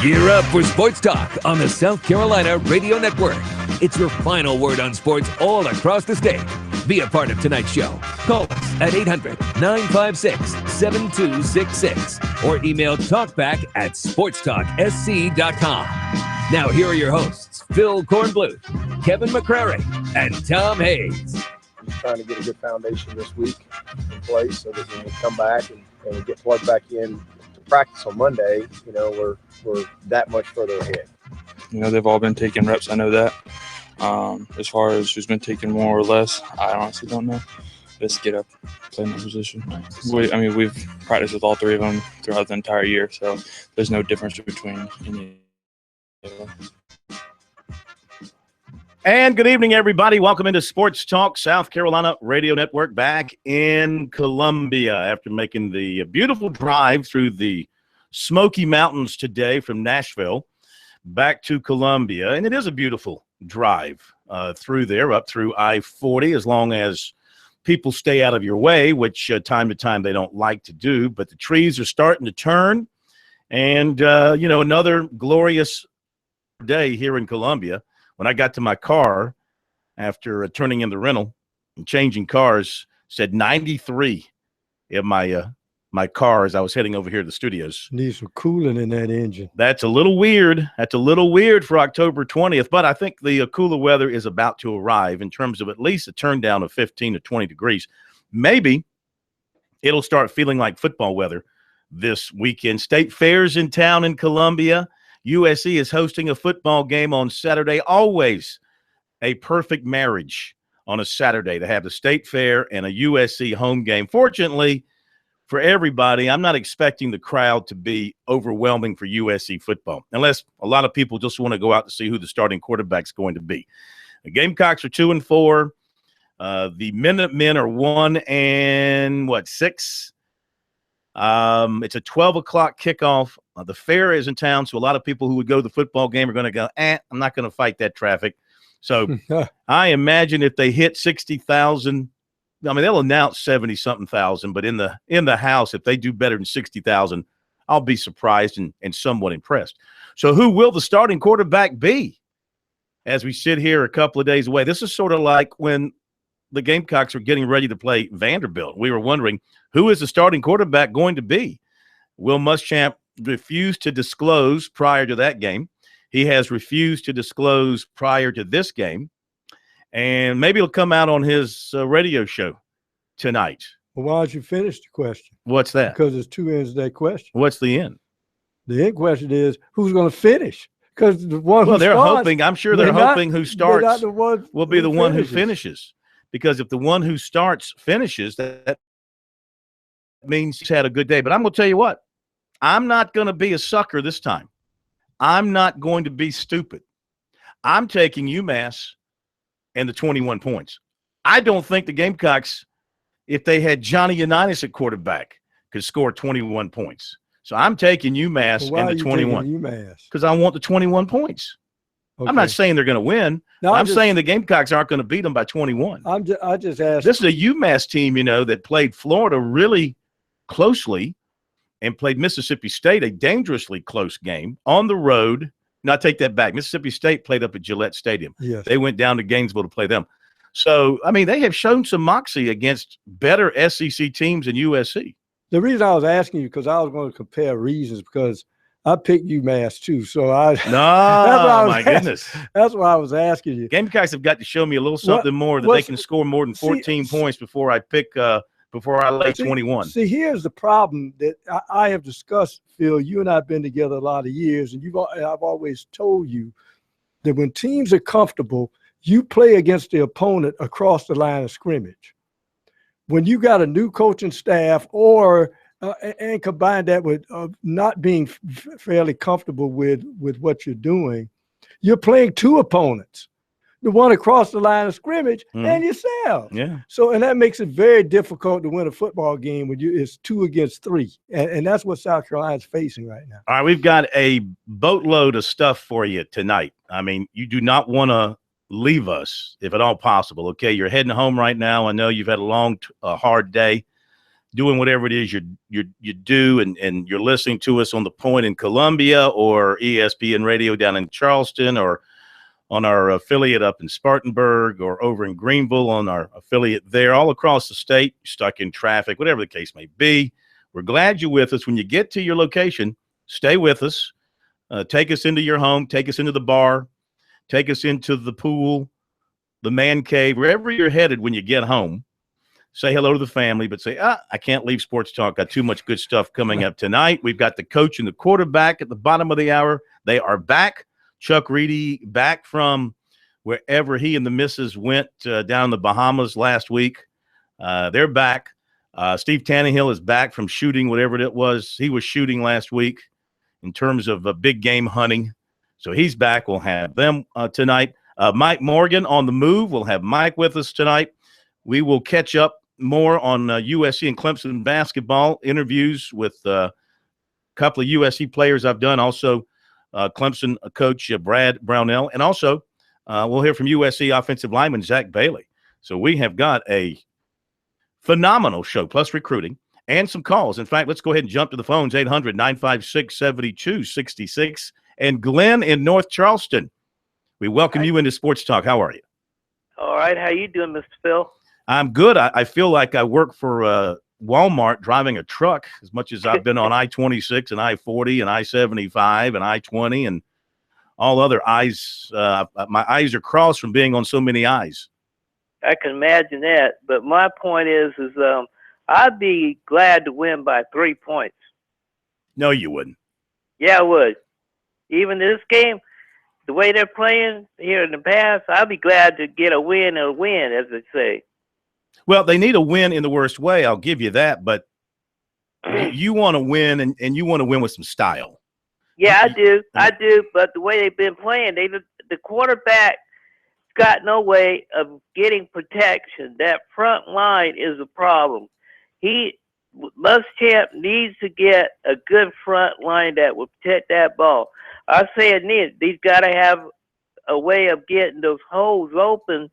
Gear up for Sports Talk on the South Carolina Radio Network. It's your final word on sports all across the state. Be a part of tonight's show. Call us at 800-956-7266 or email talkback@sportstalksc.com. Now here are your hosts, Phil Kornbluth, Kevin McCrary, and Tom Hayes. Just trying to get a good foundation this week in place so that when we come back and we get plugged back in to practice on Monday, you know, we're that much further ahead. You know, they've all been taking reps. I know that. As far as who's been taking more or less, I honestly don't know. Just get up, play my position. We've practiced with all three of them throughout the entire year, so there's no difference between any of them. And good evening, everybody. Welcome into Sports Talk South Carolina Radio Network back in Columbia after making the beautiful drive through the Smoky Mountains today from Nashville back to Columbia. And it is a beautiful drive through there, up through I-40, as long as people stay out of your way, which time to time they don't like to do. But the trees are starting to turn. And, another glorious day here in Columbia. When I got to my car after turning in the rental and changing cars, said 93 in my car as I was heading over here to the studios. Needs some cooling in that engine. That's a little weird. That's a little weird for October 20th, but I think the cooler weather is about to arrive in terms of at least a turn down of 15 to 20 degrees. Maybe it'll start feeling like football weather this weekend. State Fair's in town in Columbia. USC is hosting a football game on Saturday. Always a perfect marriage on a Saturday to have the State Fair and a USC home game. Fortunately for everybody, I'm not expecting the crowd to be overwhelming for USC football, unless a lot of people just want to go out to see who the starting quarterback's going to be. The Gamecocks are 2-4. The Minutemen are 1-6. It's a 12 o'clock kickoff. The fair is in town, so a lot of people who would go to the football game are going to go, I'm not going to fight that traffic. So I imagine if they hit 60,000, they'll announce 70-something thousand, but in the house, if they do better than 60,000, I'll be surprised and somewhat impressed. So who will the starting quarterback be as we sit here a couple of days away? This is sort of like when the Gamecocks are getting ready to play Vanderbilt. We were wondering, who is the starting quarterback going to be? Will Muschamp refused to disclose prior to that game. He has refused to disclose prior to this game. And maybe it'll come out on his radio show tonight. Well, why don't you finish the question? What's that? Because there's two ends to that question. What's the end? The end question is, who's going to finish? Because the one who they're starts, hoping. I'm sure they're hoping who starts will be the one who finishes. Because if the one who starts finishes, that means he's had a good day. But I'm going to tell you what. I'm not going to be a sucker this time. I'm not going to be stupid. I'm taking UMass and the 21 points. I don't think the Gamecocks, if they had Johnny Unitas at quarterback, could score 21 points. So I'm taking UMass and the 21. Because I want the 21 points. Okay. I'm not saying they're going to win. No, I'm saying the Gamecocks aren't going to beat them by 21. I just asked. This is a UMass team, that played Florida really closely and played Mississippi State, a dangerously close game on the road. Now, I take that back. Mississippi State played up at Gillette Stadium. Yes. They went down to Gainesville to play them. So, they have shown some moxie against better SEC teams than USC. The reason I was asking you, because I was going to compare reasons, because I picked UMass too. So goodness. That's why I was asking you. Gamecocks have got to show me a little something more that they can score more than 14 points before I pick before I lay 21. See, here's the problem that I have discussed, Phil. You and I have been together a lot of years, and I've always told you that when teams are comfortable, you play against the opponent across the line of scrimmage. When you got a new coaching staff and combine that with not being fairly comfortable with what you're doing, you're playing two opponents. The one across the line of scrimmage and yourself. Yeah. So, and that makes it very difficult to win a football game when it's 2 against 3. And that's what South Carolina is facing right now. All right, we've got a boatload of stuff for you tonight. You do not want to leave us if at all possible. Okay, you're heading home right now. I know you've had a long, hard day. doing whatever it is you do, and you're listening to us on the Point in Columbia, or ESPN Radio down in Charleston, or on our affiliate up in Spartanburg, or over in Greenville on our affiliate there, all across the state, stuck in traffic, whatever the case may be. We're glad you're with us. When you get to your location, stay with us. Take us into your home. Take us into the bar. Take us into the pool, the man cave, wherever you're headed when you get home. Say hello to the family, but say, I can't leave Sports Talk. Got too much good stuff coming up tonight. We've got the coach and the quarterback at the bottom of the hour. They are back. Chuck Reedy back from wherever he and the missus went down in the Bahamas last week. They're back. Steve Tannehill is back from shooting whatever it was he was shooting last week in terms of big game hunting. So he's back. We'll have them tonight. Mike Morgan on the move. We'll have Mike with us tonight. We will catch up more on USC and Clemson basketball, interviews with a couple of USC players I've done, also Clemson coach Brad Brownell, and also we'll hear from USC offensive lineman Zach Bailey. So we have got a phenomenal show, plus recruiting and some calls. In fact, let's go ahead and jump to the phones, 800-956-7266. And Glenn in North Charleston, we welcome you into Sports Talk. How are you? All right. How you doing, Mr. Phil? I'm good. I feel like I work for Walmart driving a truck as much as I've been on I-26 and I-40 and I-75 and I-20 and all other I's. My eyes are crossed from being on so many I's. I can imagine that. But my point is I'd be glad to win by 3 points. No, you wouldn't. Yeah, I would. Even this game, the way they're playing here in the past, I'd be glad to get a win, as they say. Well, they need a win in the worst way. I'll give you that. But you want to win, and you want to win with some style. Yeah, I do. I do. But the way they've been playing, the quarterback got no way of getting protection. That front line is a problem. Muschamp needs to get a good front line that will protect that ball. I say it, he's got to have a way of getting those holes open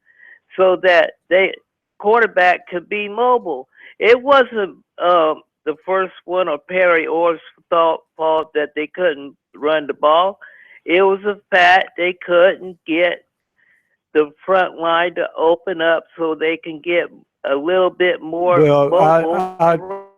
so that quarterback could be mobile. It wasn't the first one or Perry Orr's fault that they couldn't run the ball. It was a fact they couldn't get the front line to open up so they can get a little bit more mobile.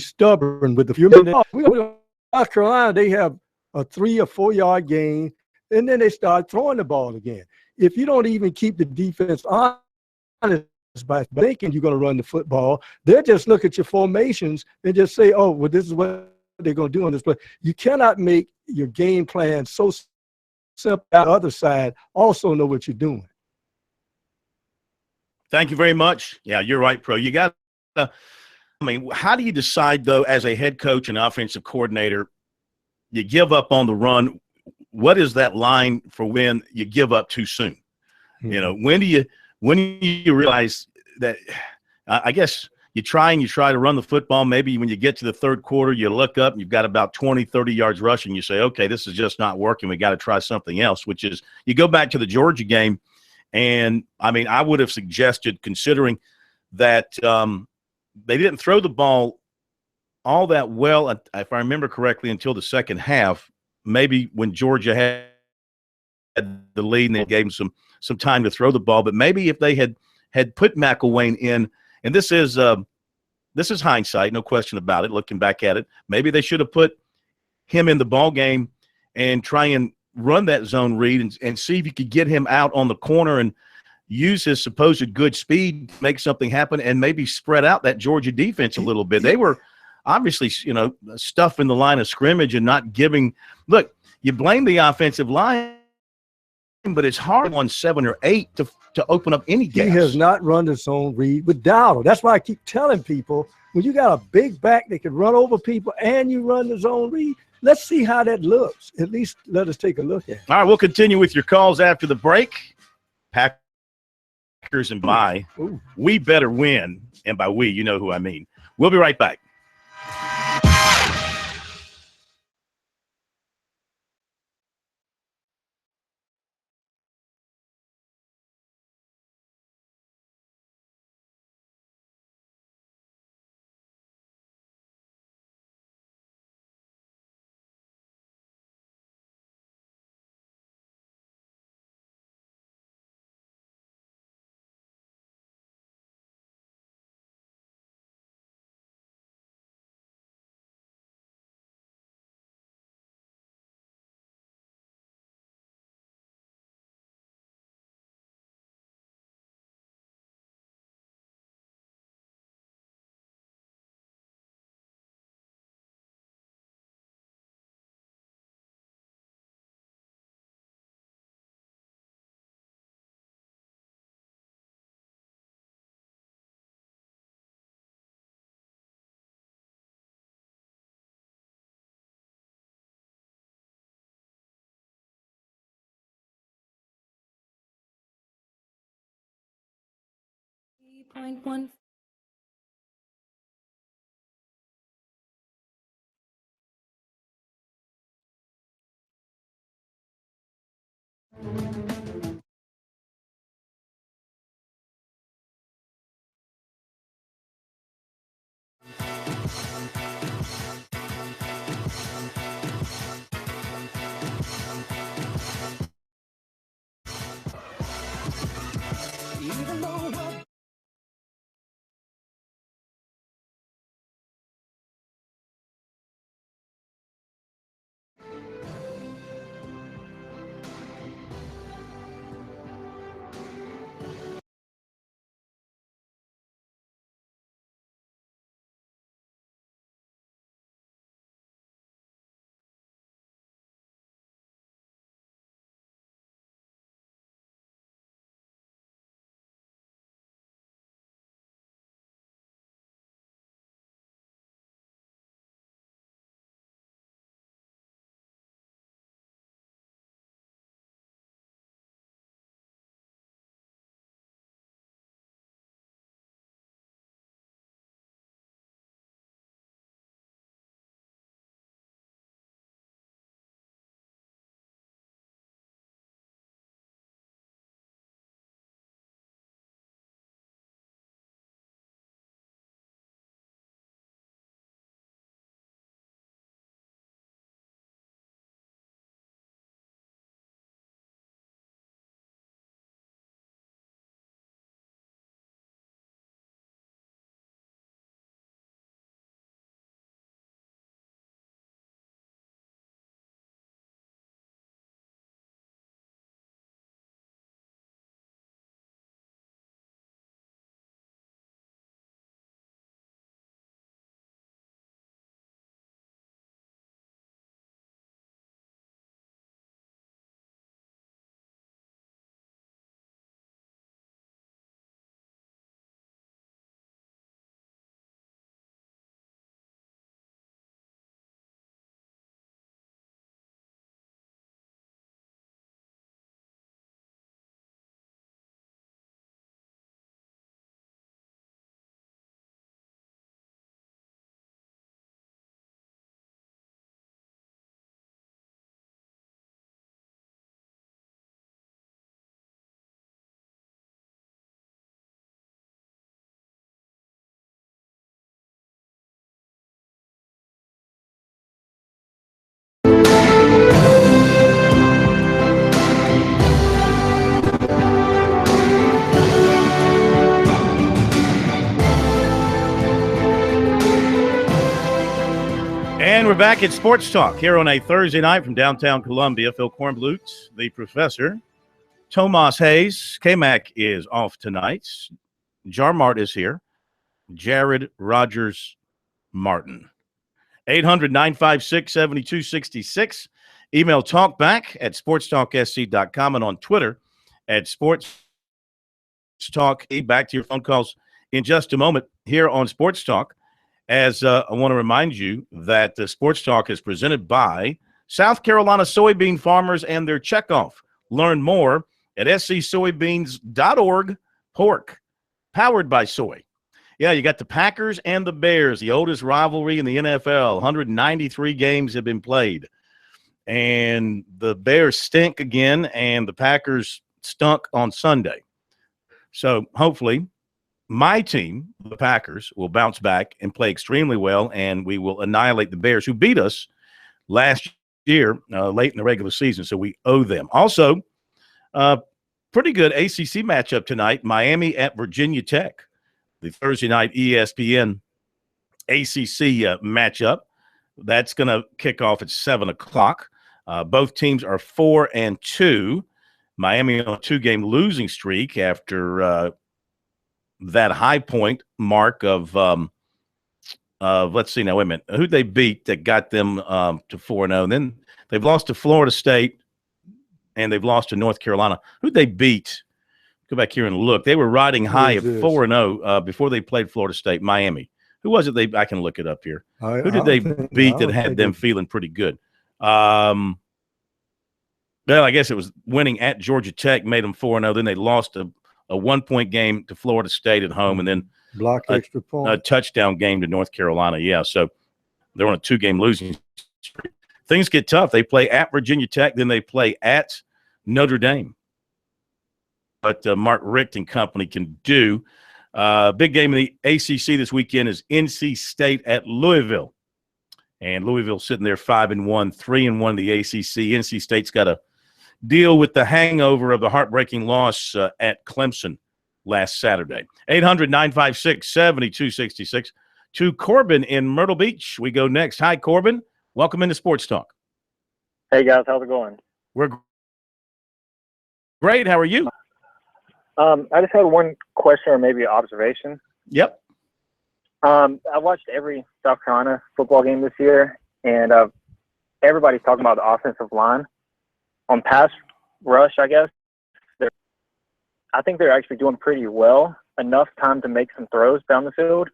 Stubborn with the South Carolina, they have a 3 or 4 yard gain, and then they start throwing the ball again. If you don't even keep the defense honest by thinking you're going to run the football, they'll just look at your formations and just say, oh, well, this is what they're going to do on this play. You cannot make your game plan so simple. The other side also know what you're doing. Thank you very much. Yeah, you're right, Pro. You got how do you decide, though, as a head coach and offensive coordinator, you give up on the run? What is that line for when you give up too soon? Mm-hmm. You know, when do you realize that I guess you try to run the football. Maybe when you get to the third quarter, you look up and you've got about 20, 30 yards rushing. You say, okay, this is just not working. We got to try something else, which is you go back to the Georgia game. And, I mean, I would have suggested, considering that they didn't throw the ball all that well, if I remember correctly, until the second half, maybe when Georgia had the lead and they gave them some time to throw the ball. But maybe if they had put McElwain in, and this is hindsight, no question about it, looking back at it, maybe they should have put him in the ball game and try and run that zone read and see if you could get him out on the corner and use his supposed good speed to make something happen and maybe spread out that Georgia defense a little bit. They were obviously, stuffing the line of scrimmage and not giving – look, you blame the offensive line, but it's hard on 7 or 8 to open up any gaps. He has not run the zone read with Dowdle. That's why I keep telling people, when you got a big back that can run over people and you run the zone read, let's see how that looks. At least let us take a look at it. All right, we'll continue with your calls after the break. Packers and we better win, and by we, you know who I mean. We'll be right back. .1. Even though And we're back at Sports Talk here on a Thursday night from downtown Columbia. Phil Kornblut, the professor. Tomas Hayes. K-Mac is off tonight. Jarmart is here. Jared Rogers Martin. 800-956-7266. Email talkback at sportstalksc.com and on Twitter at SportsTalk. Back to your phone calls in just a moment here on Sports Talk. As I want to remind you that the Sports Talk is presented by South Carolina soybean farmers and their checkoff. Learn more at scsoybeans.org. Pork, powered by soy. Yeah, you got the Packers and the Bears, the oldest rivalry in the NFL. 193 games have been played. And the Bears stink again, and the Packers stunk on Sunday. So hopefully my team, the Packers, will bounce back and play extremely well, and we will annihilate the Bears, who beat us last year late in the regular season. So we owe them. Also, pretty good ACC matchup tonight, Miami at Virginia Tech. The Thursday night ESPN ACC matchup. That's going to kick off at 7 o'clock. Both teams are 4-2. Miami on a 2-game losing streak after that high point mark of let's see now, wait a minute. Who'd they beat that got them to 4-0? And then they've lost to Florida State and they've lost to North Carolina. Who'd they beat? Go back here and look. They were riding high at 4-0 before they played Florida State. Miami. Who was it? I can look it up here. Who did they beat that had them feeling pretty good? Well, I guess it was winning at Georgia Tech made them 4-0. Then they lost a 1-point game to Florida State at home, and then extra point, a touchdown game to North Carolina. Yeah, so they're on a 2-game losing streak. Things get tough. They play at Virginia Tech, then they play at Notre Dame. But Mark Richt and company can do. Big game in the ACC this weekend is NC State at Louisville. And Louisville sitting there 5-1, 3-1 in the ACC. NC State's got to deal with the hangover of the heartbreaking loss at Clemson last Saturday. 800-956-7266. To Corbin in Myrtle Beach, we go next. Hi, Corbin. Welcome into Sports Talk. Hey, guys. How's it going? We're great. How are you? I just had one question or maybe an observation. Yep. I watched every South Carolina football game this year, and everybody's talking about the offensive line. On pass rush, I guess, I think they're actually doing pretty well, enough time to make some throws down the field.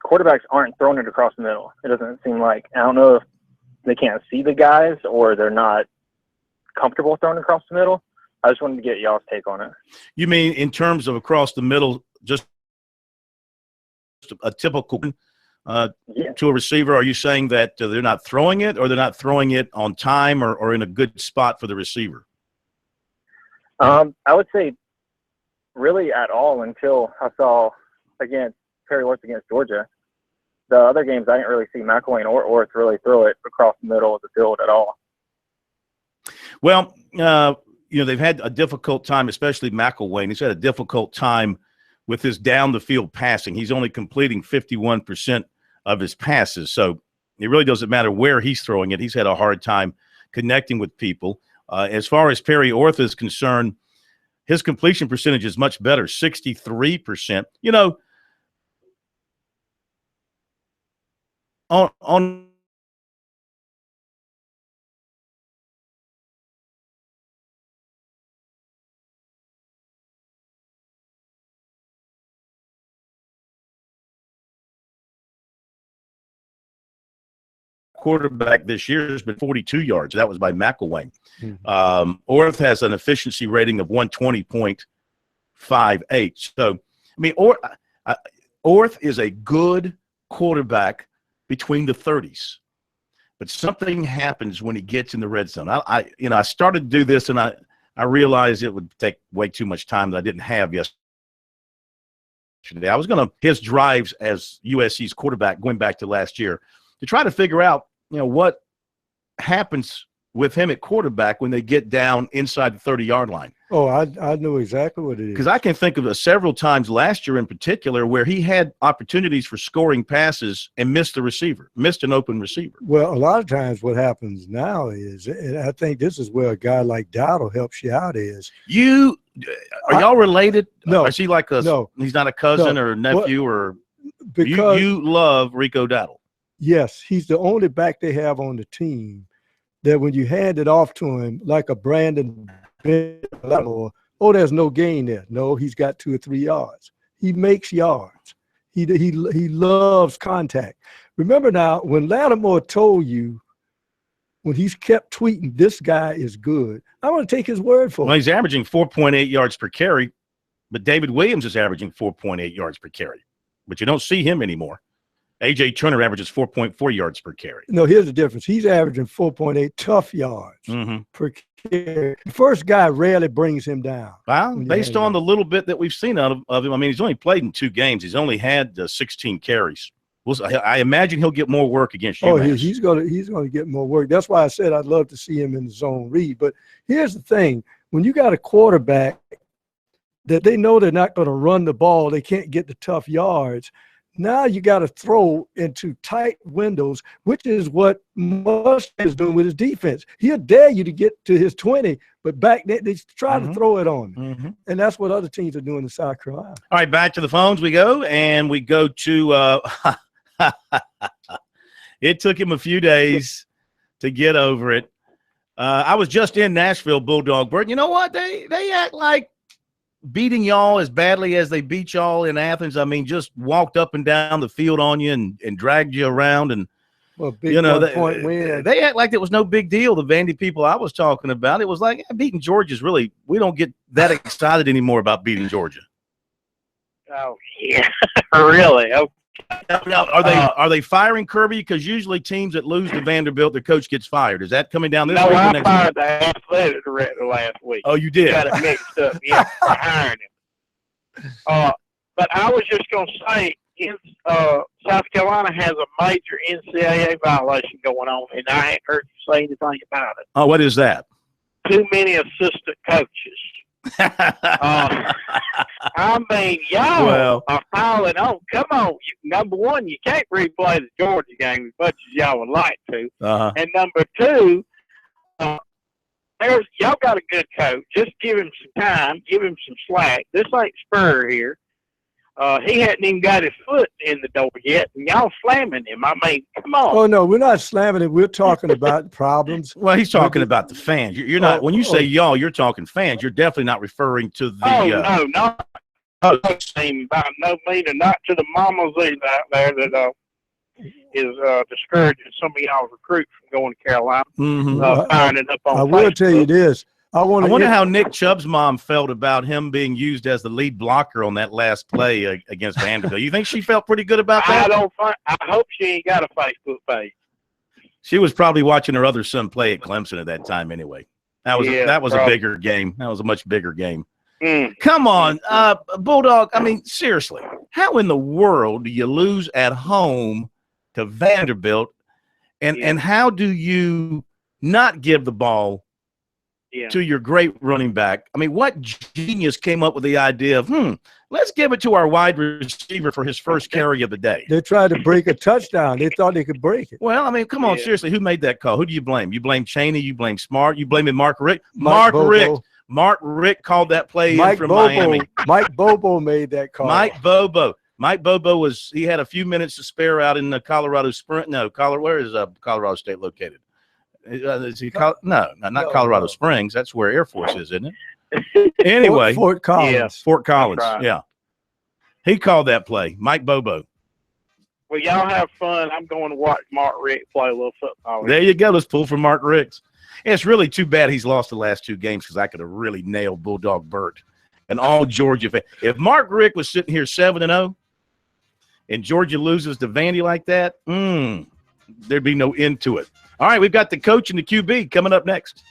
Quarterbacks aren't throwing it across the middle. It doesn't seem like. I don't know if they can't see the guys or they're not comfortable throwing across the middle. I just wanted to get y'all's take on it. You mean in terms of across the middle, just a typical to a receiver? Are you saying that they're not throwing it, or they're not throwing it on time or in a good spot for the receiver? I would say really at all until I saw, again, Perry Orth against Georgia. The other games, I didn't really see McElwain or Orth really throw it across the middle of the field at all. Well, they've had a difficult time, especially McElwain. He's had a difficult time with his down the field passing. He's only completing 51% of his passes. So it really doesn't matter where he's throwing it. He's had a hard time connecting with people. As far as Perry Orth is concerned, his completion percentage is much better, 63%. On quarterback this year has been 42 yards. That was by McElwain. Mm-hmm. Orth has an efficiency rating of 120.58. So, I mean, Orth is a good quarterback between the 30s, but something happens when he gets in the red zone. I started to do this, and I realized it would take way too much time that I didn't have yesterday. I was going to his drives as USC's quarterback going back to last year to try to figure out, what happens with him at quarterback when they get down inside the 30-yard line. Oh, I know exactly what it is. Because I can think of several times last year in particular where he had opportunities for scoring passes and missed an open receiver. Well, a lot of times what happens now is, and I think this is where a guy like Dowdle helps you out is. Are y'all related? No. Is he like no, he's not a cousin or nephew or – because you love Rico Dowdle. Yes, he's the only back they have on the team that when you hand it off to him, like a Brandon Lattimore, there's no gain there. No, he's got 2 or 3 yards. He makes yards. He loves contact. Remember now, when Lattimore told you, when he's kept tweeting, this guy is good, I want to take his word for it. Well, he's averaging 4.8 yards per carry But David Williams is averaging 4.8 yards per carry. But you don't see him anymore. A.J. Turner averages 4.4 yards per carry. No, here's the difference. He's averaging 4.8 tough yards per carry. The first guy rarely brings him down. Well, based on the little bit that we've seen out of him, I mean, he's only played in 2 games. He's only had 16 carries. I imagine he'll get more work against UMass. Oh, he's gonna get more work. That's why I said I'd love to see him in the zone read. But here's the thing: when you got a quarterback that they know they're not going to run the ball, they can't get the tough yards. Now you got to throw into tight windows, which is what Mustang is doing with his defense. He'll dare you to get to his 20, but back then they try to throw it on him. And that's what other teams are doing in South Carolina. All right, back to the phones we go, and we go to it took him a few days to get over it. I was just in Nashville, Bulldog Bird. You know what? They act like beating y'all as badly as they beat y'all in Athens. I mean, just walked up and down the field on you and dragged you around. And, well, big one-point win. They act like it was no big deal, the Vandy people I was talking about. It was like, beating Georgia's really – we don't get that excited anymore about beating Georgia. Oh, yeah. Really? Okay. Now, are they firing Kirby? Because usually teams that lose to Vanderbilt, their coach gets fired. Is that coming down this week? No, or I next fired week? the athletic director last week. Oh, you did? Got it mixed up. Yeah, for hiring him. But I was just going to say, South Carolina has a major NCAA violation going on, and I ain't heard you say anything about it. Oh, what is that? Too many assistant coaches. I mean, y'all are piling on. Come on. Number one, you can't replay the Georgia game as much as y'all would like to. And number two, y'all got a good coach. Just give him some time. Give him some slack. This ain't Spur here. He hadn't even got his foot in the door yet, and y'all slamming him. I mean, come on. Oh, no, we're not slamming him. We're talking about problems. Well, he's talking about the fans. You're not. When you say y'all, you're talking fans. You're definitely not referring to the. No, not. By no means, not to the mamas out there that is discouraging some of y'all's recruits from going to Carolina. Firing it up on I will Facebook. tell you this. I wonder how Nick Chubb's mom felt about him being used as the lead blocker on that last play against Vanderbilt. You think she felt pretty good about that? I hope she ain't got a Facebook page. She was probably watching her other son play at Clemson at that time anyway. That was a bigger game. That was a much bigger game. Come on, Bulldog. I mean, seriously, how in the world do you lose at home to Vanderbilt? And how do you not give the ball to your great running back? I mean, what genius came up with the idea of, let's give it to our wide receiver for his first carry of the day? They tried to break a touchdown. They thought they could break it. Well, I mean, come on, seriously, who made that call? Who do you blame? You blame Chaney, you blame Smart, you blame Mark Richt. Mark Richt called that play in from Miami. Mike Bobo made that call. Mike Bobo he had a few minutes to spare out in the Colorado Springs. No, where is Colorado State located? Not Colorado Springs. That's where Air Force is, isn't it? Anyway, Fort Collins. Yeah, Fort Collins. Right. Yeah, he called that play. Mike Bobo. Well, y'all have fun. I'm going to watch Mark Richt play a little football. There you go. Let's pull for Mark Richt. It's really too bad he's lost the last 2 games because I could have really nailed Bulldog Burt and all Georgia fans. If Mark Richt was sitting here 7-0 and Georgia loses to Vandy like that, there'd be no end to it. All right, we've got the coach and the QB coming up next.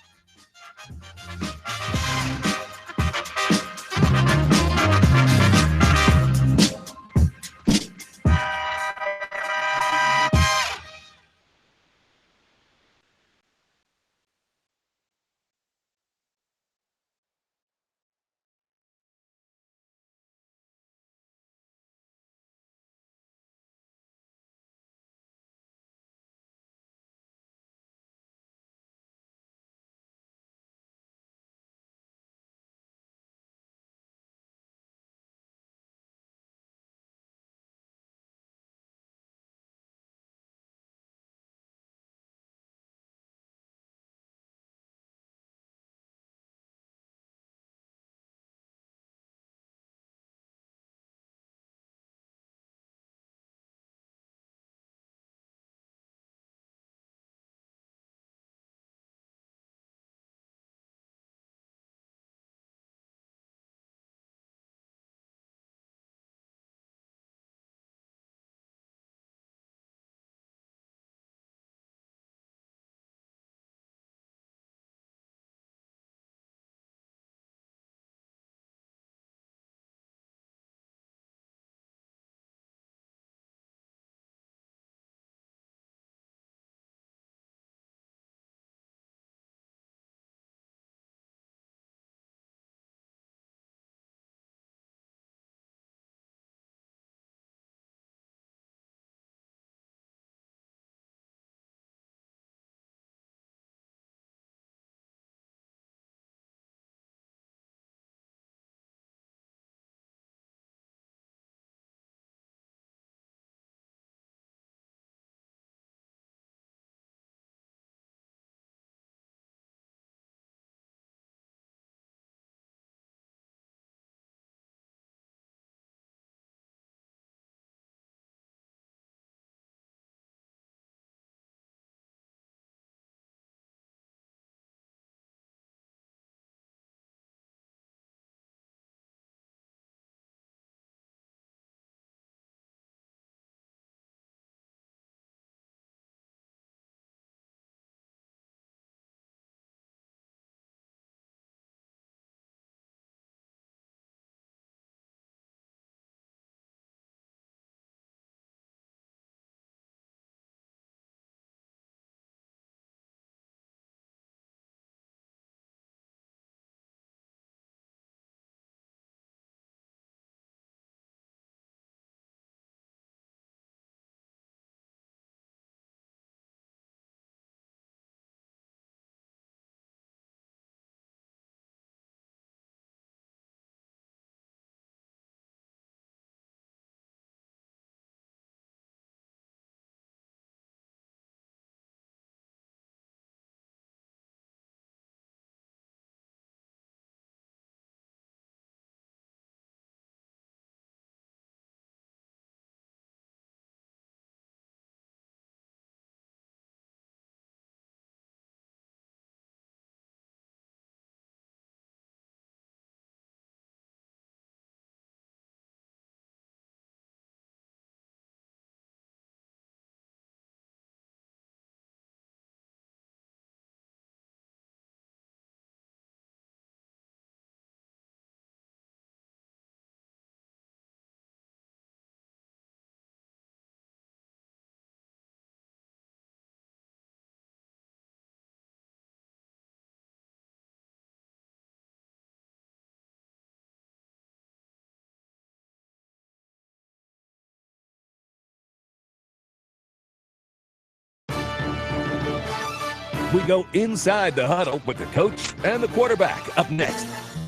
We go inside the huddle with the coach and the quarterback up next.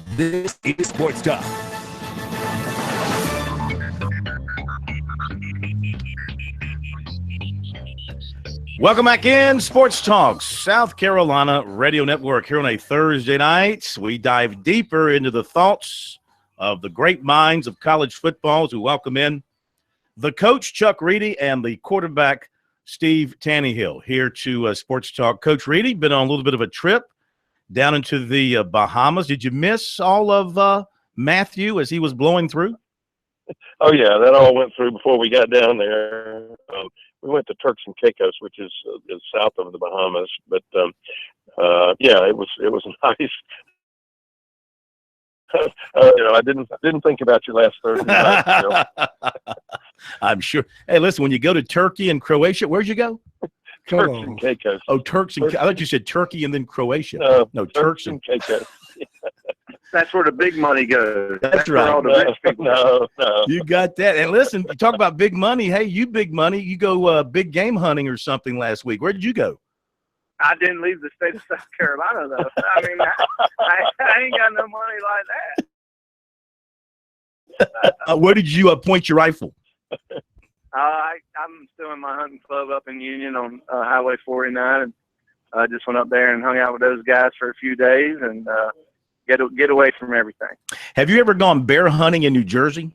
This is Sports Talk. Welcome back in Sports Talk South Carolina Radio Network. Here on a Thursday night, we dive deeper into the thoughts of the great minds of college football as we welcome in the coach, Chuck Reedy, and the quarterback, Steve Tannehill, here to Sports Talk. Coach Reedy, been on a little bit of a trip down into the Bahamas. Did you miss all of Matthew as he was blowing through? Oh, yeah, that all went through before we got down there. We went to Turks and Caicos, which is south of the Bahamas. But, yeah, it was nice. I didn't think about you last Thursday night. I'm sure. Hey, listen, when you go to Turkey and Croatia, where'd you go? Turks and Caicos. Oh, Turks and I thought you said Turkey and then Croatia. No, Turks and Caicos. That's where the big money goes. That's right. All the rich people. No. You got that. And listen, you talk about big money. Hey, you big money. You go big game hunting or something last week. Where did you go? I didn't leave the state of South Carolina, though. I mean, I ain't got no money like that. Where did you point your rifle? I'm still in my hunting club up in Union on Highway 49, and just went up there and hung out with those guys for a few days and get away from everything. Have you ever gone bear hunting in New Jersey?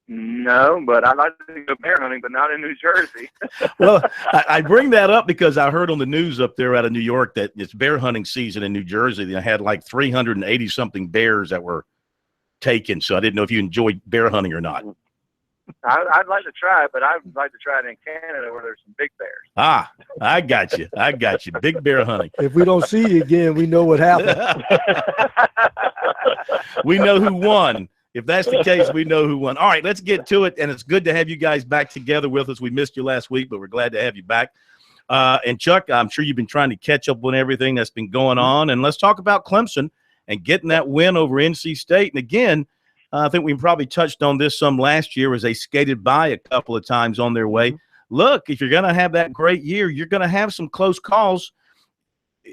No, but I'd like to go bear hunting, but not in New Jersey. Well, I bring that up because I heard on the news up there out of New York that it's bear hunting season in New Jersey. They had like 380-something bears that were taken, so I didn't know if you enjoyed bear hunting or not. I'd like to try it, but I'd like to try it in Canada where there's some big bears. Ah, I got you. Big bear hunting. If we don't see you again, we know what happened. We know who won. If that's the case, we know who won. All right, let's get to it, and it's good to have you guys back together with us. We missed you last week, but we're glad to have you back. And, Chuck, I'm sure you've been trying to catch up on everything that's been going on, and let's talk about Clemson and getting that win over NC State. And, again, I think we probably touched on this some last year as they skated by a couple of times on their way. Look, if you're going to have that great year, you're going to have some close calls.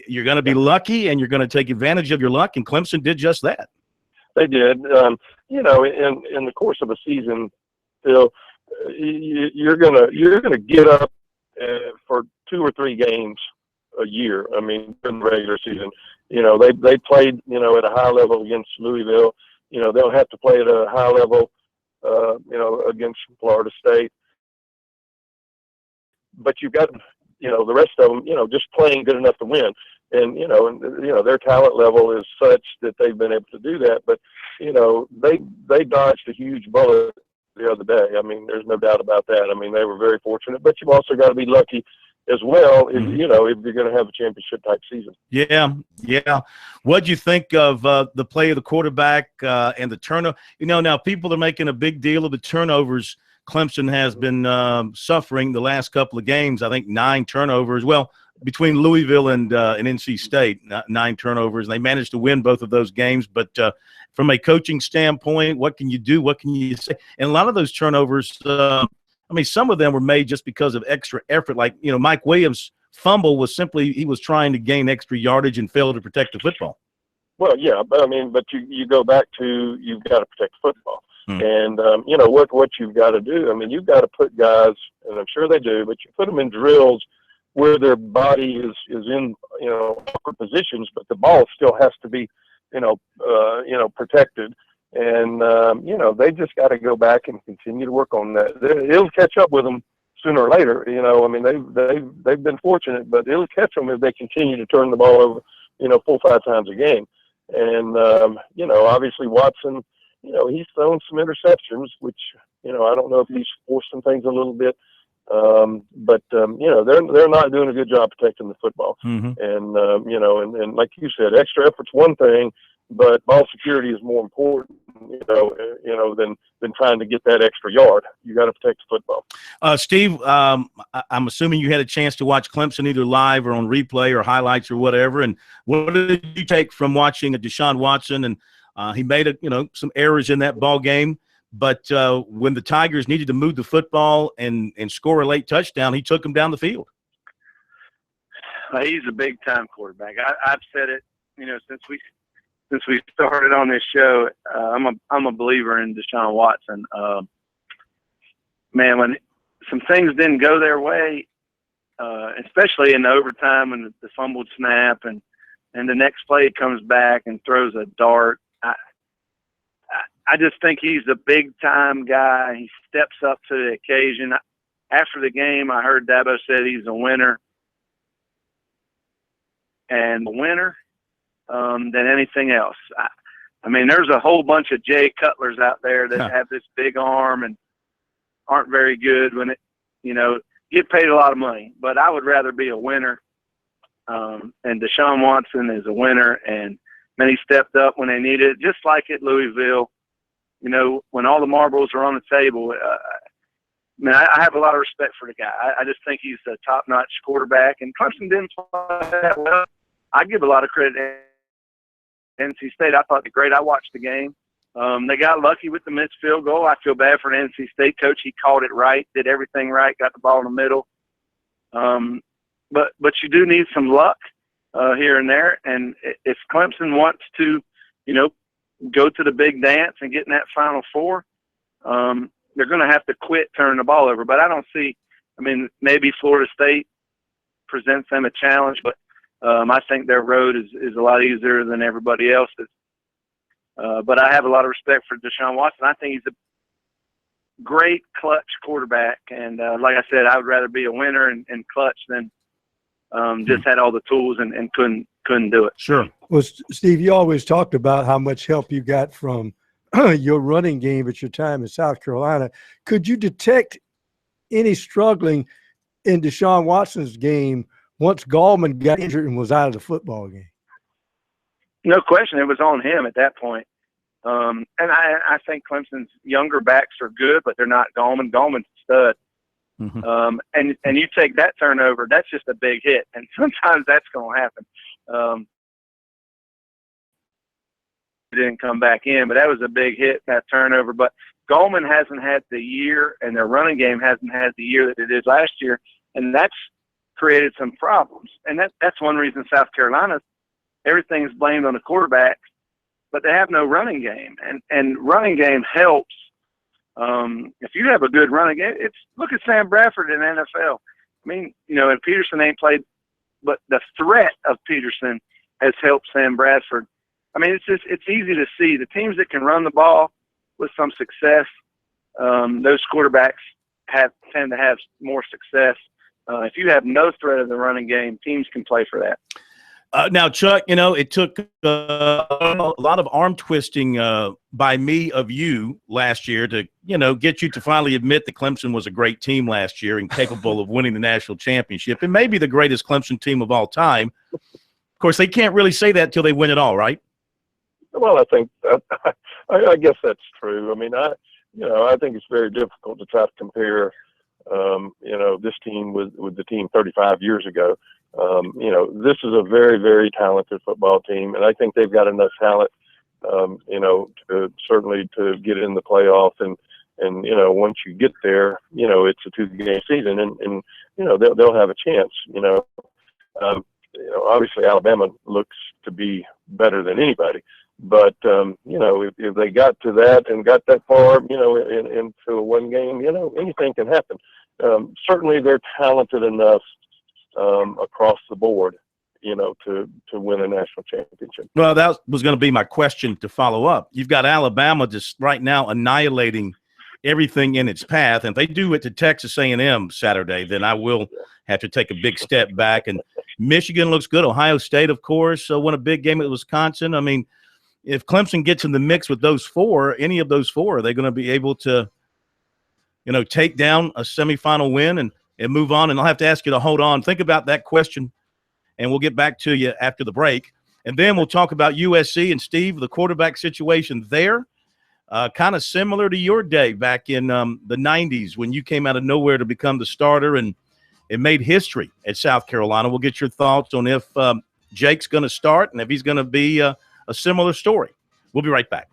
You're going to be lucky, and you're going to take advantage of your luck, and Clemson did just that. They did. In the course of a season, Phil, you're gonna get up for 2 or 3 games a year. I mean, in the regular season, they played at a high level against Louisville. They'll have to play at a high level, against Florida State. But you've got, the rest of them, just playing good enough to win. And, their talent level is such that they've been able to do that. But, they dodged a huge bullet the other day. I mean, there's no doubt about that. I mean, they were very fortunate. But you've also got to be lucky as well, if you're going to have a championship-type season. Yeah. What'd you think of the play of the quarterback and the turnover? Now people are making a big deal of the turnovers. Clemson has been suffering the last couple of games. I think 9 turnovers. Well, between Louisville and NC State, 9 turnovers. They managed to win both of those games. But from a coaching standpoint, what can you do? What can you say? And a lot of those turnovers, some of them were made just because of extra effort. Like, Mike Williams' fumble was simply he was trying to gain extra yardage and failed to protect the football. Well, yeah, but you go back to you've got to protect the football. And, what you've got to do, you've got to put guys, and I'm sure they do, but you put them in drills where their body is in, awkward positions, but the ball still has to be, protected. And, they just got to go back and continue to work on that. It'll catch up with them sooner or later. They've been fortunate, but it'll catch them if they continue to turn the ball over, 4-5 times a game. And, obviously Watson, he's thrown some interceptions, which, I don't know if he's forcing things a little bit. But they're not doing a good job protecting the football. And, and like you said, extra effort's one thing, but ball security is more important, than trying to get that extra yard. You got to protect the football. Steve, I'm assuming you had a chance to watch Clemson either live or on replay or highlights or whatever. And what did you take from watching Deshaun Watson? And he made some errors in that ball game. But when the Tigers needed to move the football and score a late touchdown, he took them down the field. He's a big time quarterback. I've said it, since we started on this show. I'm a believer in Deshaun Watson. Man, when some things didn't go their way, especially in the overtime and the fumbled snap, and the next play he comes back and throws a dart. I just think he's a big time guy. He steps up to the occasion. After the game, I heard Dabo said he's a winner. And a winner than anything else. I mean, there's a whole bunch of Jay Cutlers out there that have this big arm and aren't very good when get paid a lot of money. But I would rather be a winner. And Deshaun Watson is a winner, and man, he stepped up when they needed it, just like at Louisville. When all the marbles are on the table. I have a lot of respect for the guy. I just think he's a top-notch quarterback, and Clemson didn't play that well. I give a lot of credit to NC State. I thought they're great. I watched the game. They got lucky with the missed field goal. I feel bad for the NC State coach. He called it right, did everything right, got the ball in the middle. But you do need some luck here and there. And if Clemson wants to, go to the big dance and get in that Final Four, they're going to have to quit turning the ball over. But I don't see – maybe Florida State presents them a challenge, but I think their road is a lot easier than everybody else's. But I have a lot of respect for Deshaun Watson. I think he's a great clutch quarterback. And like I said, I would rather be a winner and clutch than just had all the tools and couldn't do it. Sure. Well, Steve, you always talked about how much help you got from your running game at your time in South Carolina. Could you detect any struggling in Deshaun Watson's game once Gallman got injured and was out of the football game? No question. It was on him at that point. And I think Clemson's younger backs are good, but they're not Gallman. Gallman's a stud. Mm-hmm. And you take that turnover, that's just a big hit. And sometimes that's going to happen. He didn't come back in, but that was a big hit, that turnover. But Gallman hasn't had the year, and their running game hasn't had the year that it is last year, and that's created some problems. And that's one reason South Carolina, everything's blamed on the quarterback, but they have no running game. And running game helps. If you have a good running game, look at Sam Bradford in the NFL. And Peterson ain't played, but the threat of Peterson has helped Sam Bradford. It's easy to see the teams that can run the ball with some success. Those quarterbacks tend to have more success. If you have no threat of the running game, teams can play for that. Now, Chuck, it took a lot of arm twisting by me of you last year to, get you to finally admit that Clemson was a great team last year and capable of winning the national championship and maybe the greatest Clemson team of all time. Of course, they can't really say that until they win it all, right? Well, I think I guess that's true. I think it's very difficult to try to compare, this team with the team 35 years ago. This is a very, very talented football team, and I think they've got enough talent, certainly to get in the playoff. And once you get there, it's a 2-game season, and they'll have a chance. Obviously Alabama looks to be better than anybody. But, if they got to that and got that far, into one game, anything can happen. Certainly they're talented enough across the board, to win a national championship. Well, that was going to be my question to follow up. You've got Alabama just right now annihilating everything in its path. And if they do it to Texas A&M Saturday, then I will have to take a big step back. And Michigan looks good. Ohio State, of course, won a big game at Wisconsin. If Clemson gets in the mix with those four, any of those four, are they going to be able to, take down a semifinal win and move on? And I'll have to ask you to hold on. Think about that question, and we'll get back to you after the break. And then we'll talk about USC and Steve, the quarterback situation there, kind of similar to your day back in the 90s when you came out of nowhere to become the starter and it made history at South Carolina. We'll get your thoughts on if Jake's going to start and if he's going to be a similar story. We'll be right back.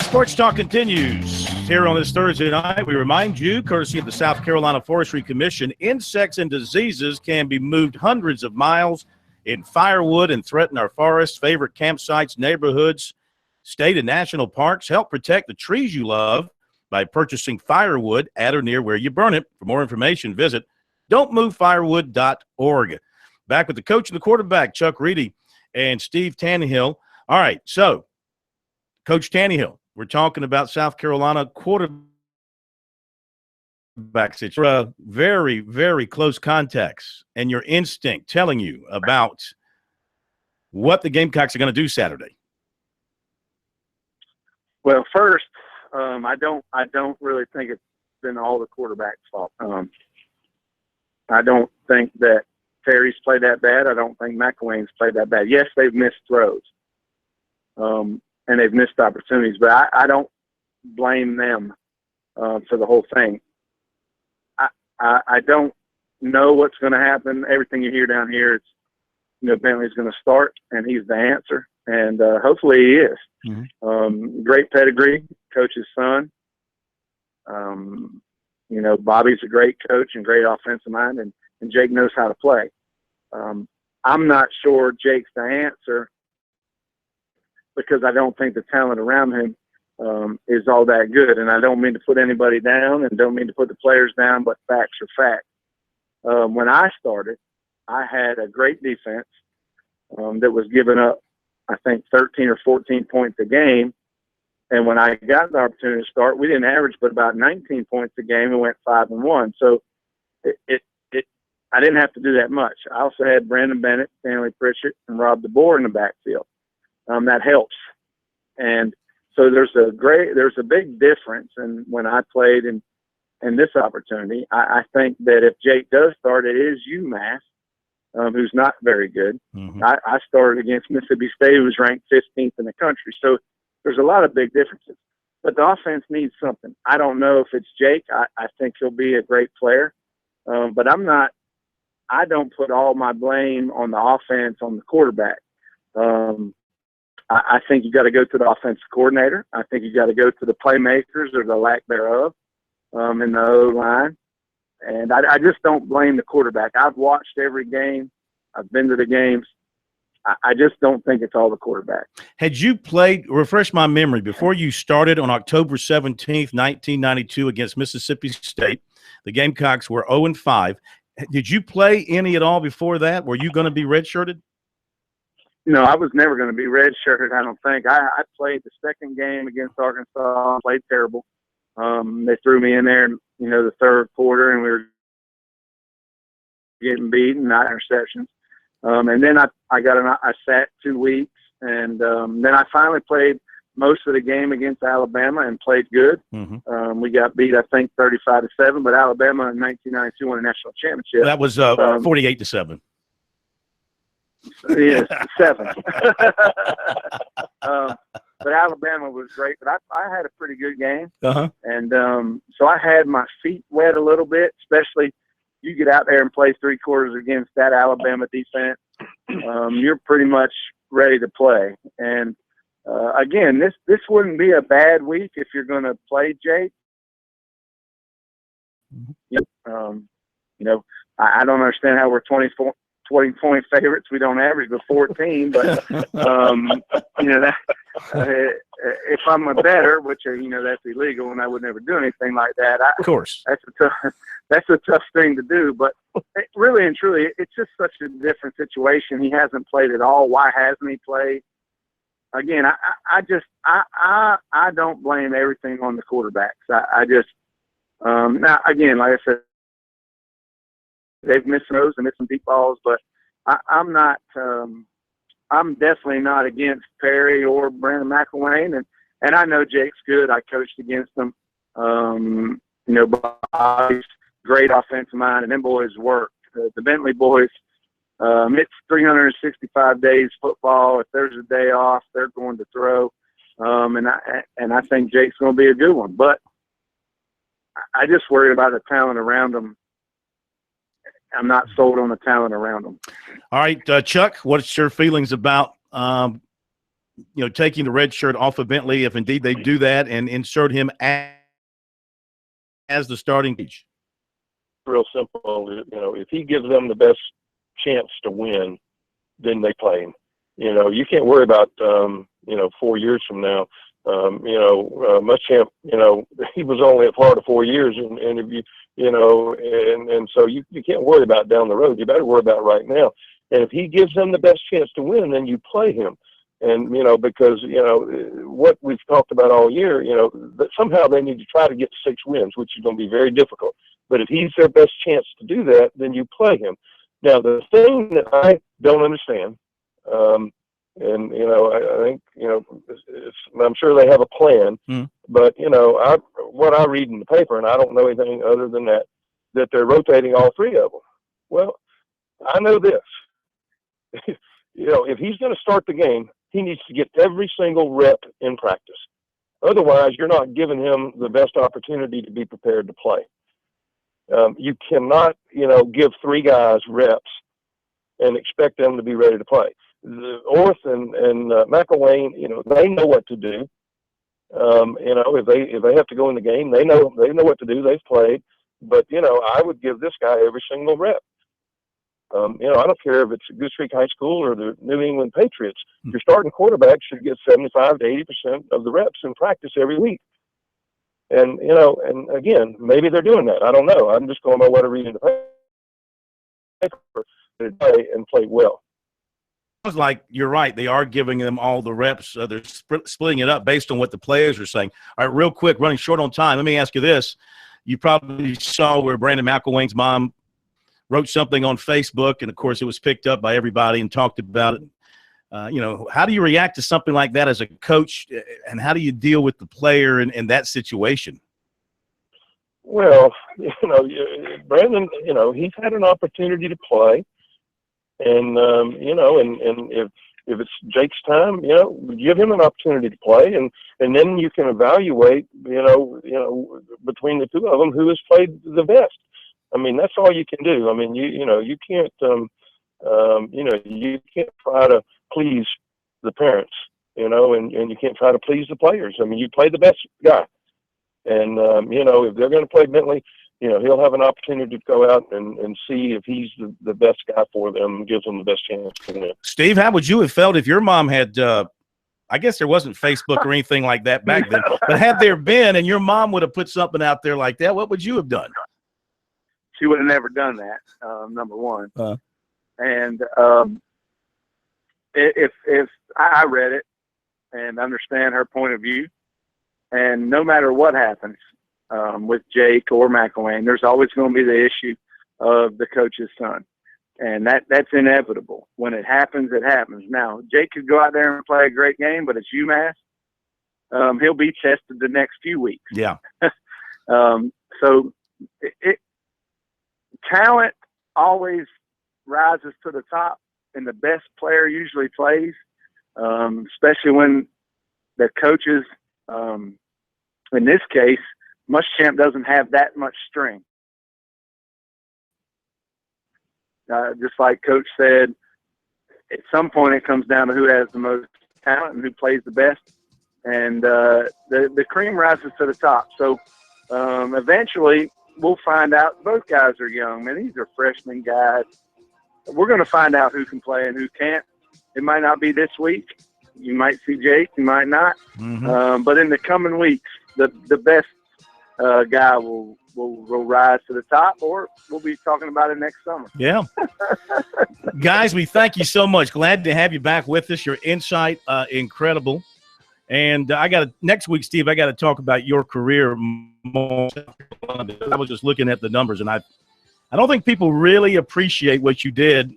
Sports Talk continues here on this Thursday night. We remind you, courtesy of the South Carolina Forestry Commission, insects and diseases can be moved hundreds of miles in firewood and threaten our forests, favorite campsites, neighborhoods, state and national parks. Help protect the trees you love by purchasing firewood at or near where you burn it. For more information, visit don'tmovefirewood.org. Back with the coach and the quarterback, Chuck Reedy and Steve Tannehill. All right, so Coach Tannehill, we're talking about South Carolina quarterback situation. Very, very close contacts and your instinct telling you about what the Gamecocks are going to do Saturday. Well, first, I don't really think it's been all the quarterback's fault. I don't think that Terry's played that bad. I don't think McElwain's played that bad. Yes, they've missed throws. And they've missed opportunities, but I don't blame them for the whole thing. I don't know what's going to happen. Everything you hear down here, it's, Bentley's going to start, and he's the answer, and hopefully he is. Mm-hmm. Great pedigree, coach's son. Bobby's a great coach and great offensive mind, and Jake knows how to play. I'm not sure Jake's the answer, because I don't think the talent around him is all that good. And I don't mean to put anybody down and don't mean to put the players down, but facts are facts. When I started, I had a great defense that was giving up, I think, 13 or 14 points a game. And when I got the opportunity to start, we didn't average but about 19 points a game and went 5-1. So I didn't have to do that much. I also had Brandon Bennett, Stanley Pritchett, and Rob DeBoer in the backfield. That helps. And So there's a big difference in when I played in this opportunity. I think that if Jake does start, it is UMass, who's not very good. Mm-hmm. I started against Mississippi State, who was ranked 15th in the country. So there's a lot of big differences. But the offense needs something. I don't know if it's Jake. I think he'll be a great player. But I don't put all my blame on the offense on the quarterback. I think you got to go to the offensive coordinator. I think you got to go to the playmakers or the lack thereof in the O-line. And I just don't blame the quarterback. I've watched every game. I've been to the games. I just don't think it's all the quarterback. Had you played, refresh my memory, before you started on October 17th, 1992 against Mississippi State, the Gamecocks were 0-5. Did you play any at all before that? Were you going to be redshirted? No, I was never going to be redshirted, I don't think. I played the second game against Arkansas, played terrible. They threw me in there, the third quarter, and we were getting beaten, not interceptions. And then I sat 2 weeks, and then I finally played most of the game against Alabama and played good. Mm-hmm. We got beat, I think, 35-7, but Alabama in 1992 won a national championship. That was 48-7. Yes, 7. But Alabama was great. But I had a pretty good game. Uh-huh. And so I had my feet wet a little bit, especially you get out there and play 3 quarters against that Alabama defense. You're pretty much ready to play. And, again, this wouldn't be a bad week if you're going to play Jake. I don't understand how we're 20-point favorites. We don't average but 14, but if I'm a bettor, which that's illegal, and I would never do anything like that. Of course, that's a tough thing to do. But really and truly, it's just such a different situation. He hasn't played at all. Why hasn't he played? Again, I don't blame everything on the quarterbacks. I just now again, like I said, they've missed those and missed some deep balls, but I'm not. I'm definitely not against Perry or Brandon McElwain, and I know Jake's good. I coached against them. Bobby's great offensive mind, and them boys work. The Bentley boys. It's 365 days football. If there's a day off, they're going to throw, and I think Jake's going to be a good one. But I just worry about the talent around them. I'm not sold on the talent around them. All right, Chuck, what's your feelings about taking the red shirt off of Bentley, if indeed they do that, and insert him as the starting coach? Real simple. If he gives them the best chance to win, then they play him. You can't worry about 4 years from now. Muschamp, he was only at Florida 4 years, and if and so you can't worry about down the road. You better worry about right now. And if he gives them the best chance to win, then you play him. And because what we've talked about all year, that somehow they need to try to get 6 wins, which is going to be very difficult. But if he's their best chance to do that, then you play him. Now, the thing that I don't understand. And, I think, I'm sure they have a plan, but, what I read in the paper, and I don't know anything other than that they're rotating all 3 of them. Well, I know this. If he's going to start the game, he needs to get every single rep in practice. Otherwise, you're not giving him the best opportunity to be prepared to play. You cannot, give 3 guys reps and expect them to be ready to play. Orth and McElwain, they know what to do. If they have to go in the game, they know what to do. They've played, but I would give this guy every single rep. I don't care if it's Goose Creek High School or the New England Patriots. Your starting quarterback should get 75 to 80% of the reps in practice every week. And and again, maybe they're doing that. I don't know. I'm just going by what I read in the paper today and play well. Sounds like you're right. They are giving them all the reps. They're splitting it up based on what the players are saying. All right, real quick, running short on time. Let me ask you this. You probably saw where Brandon McElwain's mom wrote something on Facebook, and, of course, it was picked up by everybody and talked about it. how do you react to something like that as a coach, and how do you deal with the player in that situation? Well, Brandon, he's had an opportunity to play, and and if it's Jake's time, give him an opportunity to play, and then you can evaluate, between the two of them, who has played the best. I mean, that's all you can do. I mean, you can't, you can't try to please the parents, and you can't try to please the players. I mean, you play the best guy. And, if they're going to play Bentley, he'll have an opportunity to go out and see if he's the best guy for them and gives them the best chance to win. Steve, how would you have felt if your mom had I guess there wasn't Facebook or anything like that back then, but had there been and your mom would have put something out there like that, what would you have done? She would have never done that, number one. And if I read it and understand her point of view, and no matter what happens with Jake or McElwain, there's always going to be the issue of the coach's son. And that's inevitable. When it happens, it happens. Now, Jake could go out there and play a great game, but it's UMass. He'll be tested the next few weeks. Yeah. So talent always rises to the top, and the best player usually plays, especially when the coaches – in this case, Muschamp doesn't have that much string. Just like Coach said, at some point it comes down to who has the most talent and who plays the best. And the cream rises to the top. So eventually we'll find out. Both guys are young, man. These are freshman guys. We're going to find out who can play and who can't. It might not be this week. You might see Jake, you might not. Mm-hmm. But in the coming weeks, the best guy will rise to the top, or we'll be talking about it next summer. Yeah. Guys, we thank you so much. Glad to have you back with us. Your insight, incredible. And next week, Steve, I got to talk about your career more. I was just looking at the numbers, and I don't think people really appreciate what you did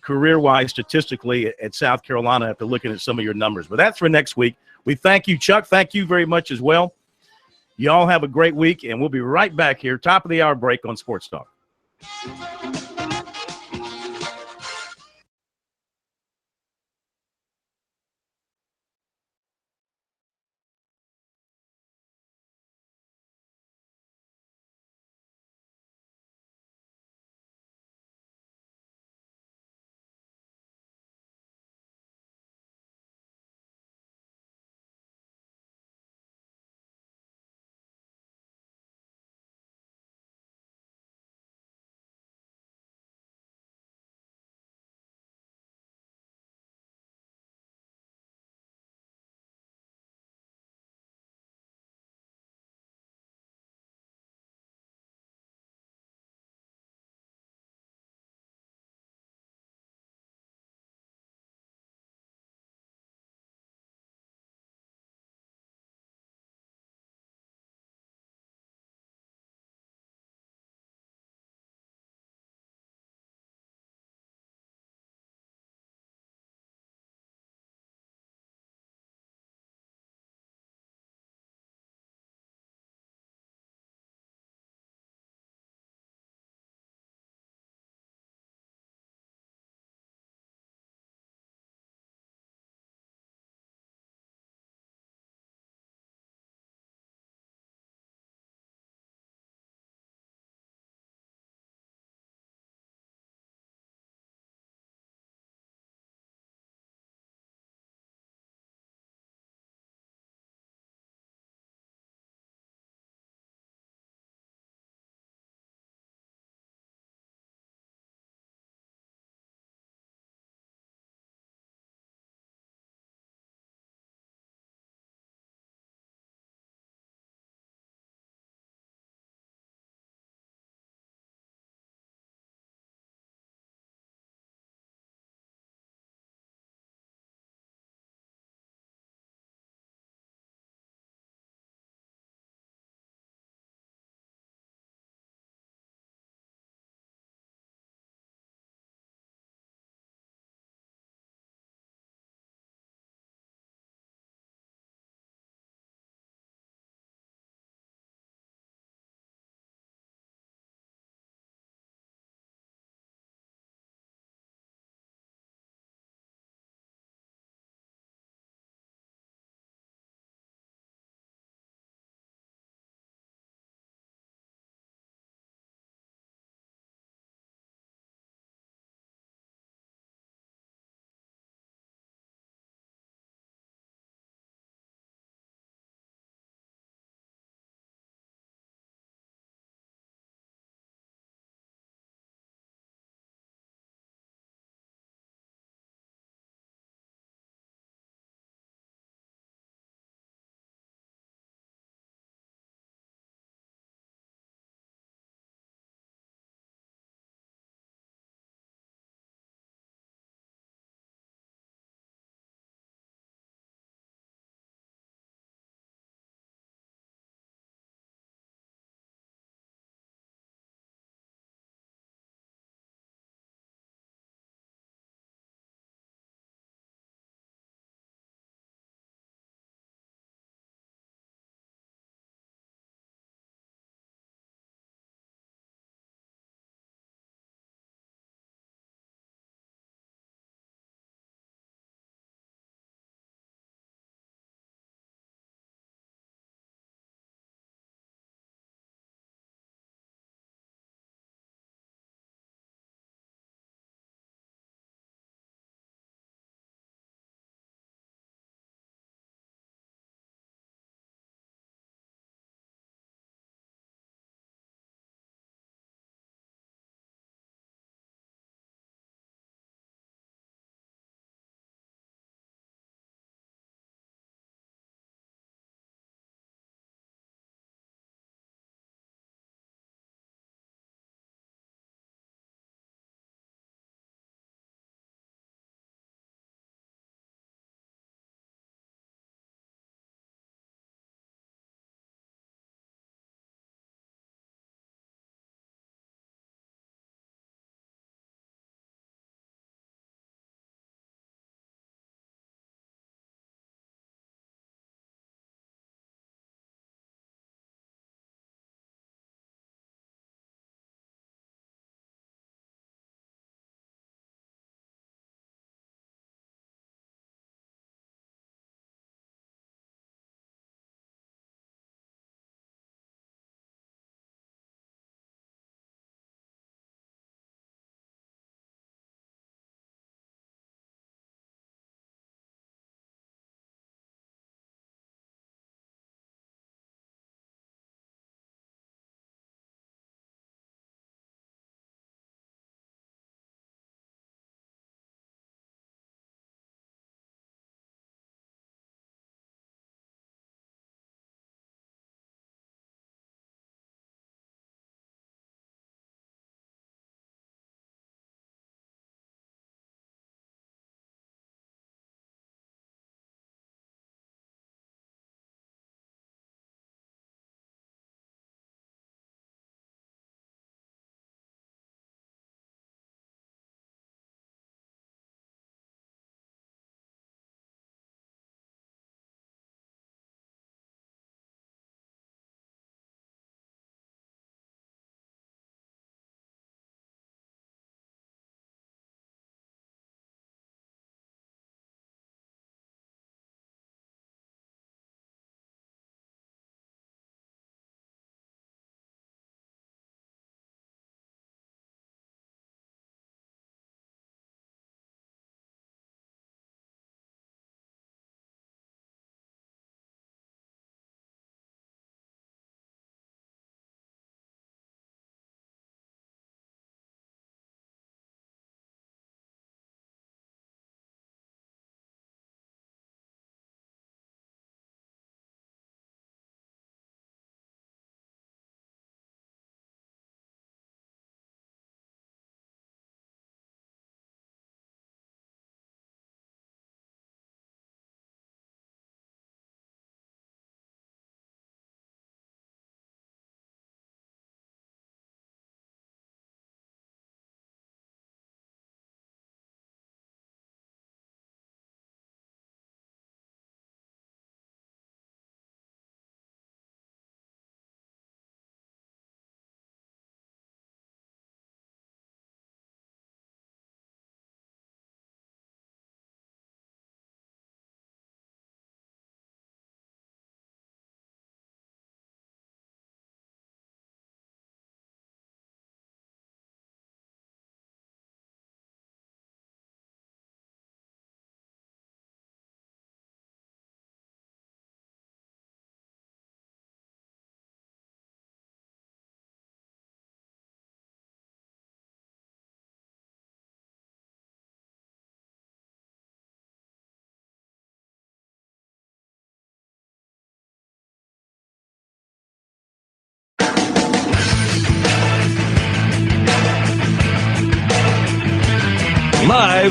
career-wise, statistically, at South Carolina after looking at some of your numbers. But that's for next week. We thank you, Chuck. Thank you very much as well. Y'all have a great week, and we'll be right back here, top of the hour break on Sports Talk.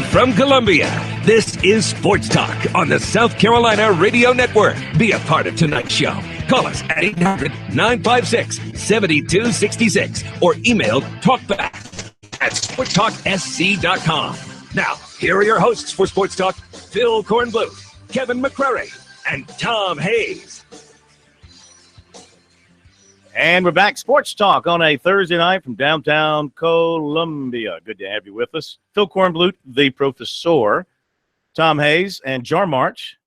Live from Columbia, this is Sports Talk on the South Carolina Radio Network. Be a part of tonight's show. Call us at 800-956-7266 or email talkback@sportstalksc.com. Now, here are your hosts for Sports Talk, Phil Kornbluth, Kevin McCrary, and Tom Hayes. And we're back, Sports Talk, on a Thursday night from downtown Columbia. Good to have you with us. Phil Kornbluth, the professor, Tom Hayes, and Jar March,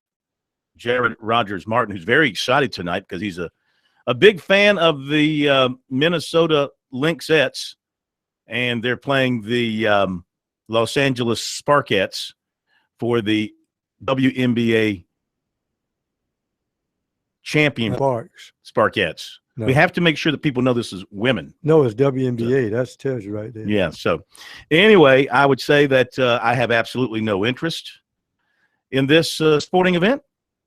Jared Rogers Martin, who's very excited tonight because he's a big fan of the Minnesota Lynxettes, and they're playing the Los Angeles Sparkettes for the WNBA champion. Sparkettes. No. We have to make sure that people know this is women. No, it's WNBA. That tells you right there. Yeah. So, anyway, I would say that I have absolutely no interest in this sporting event,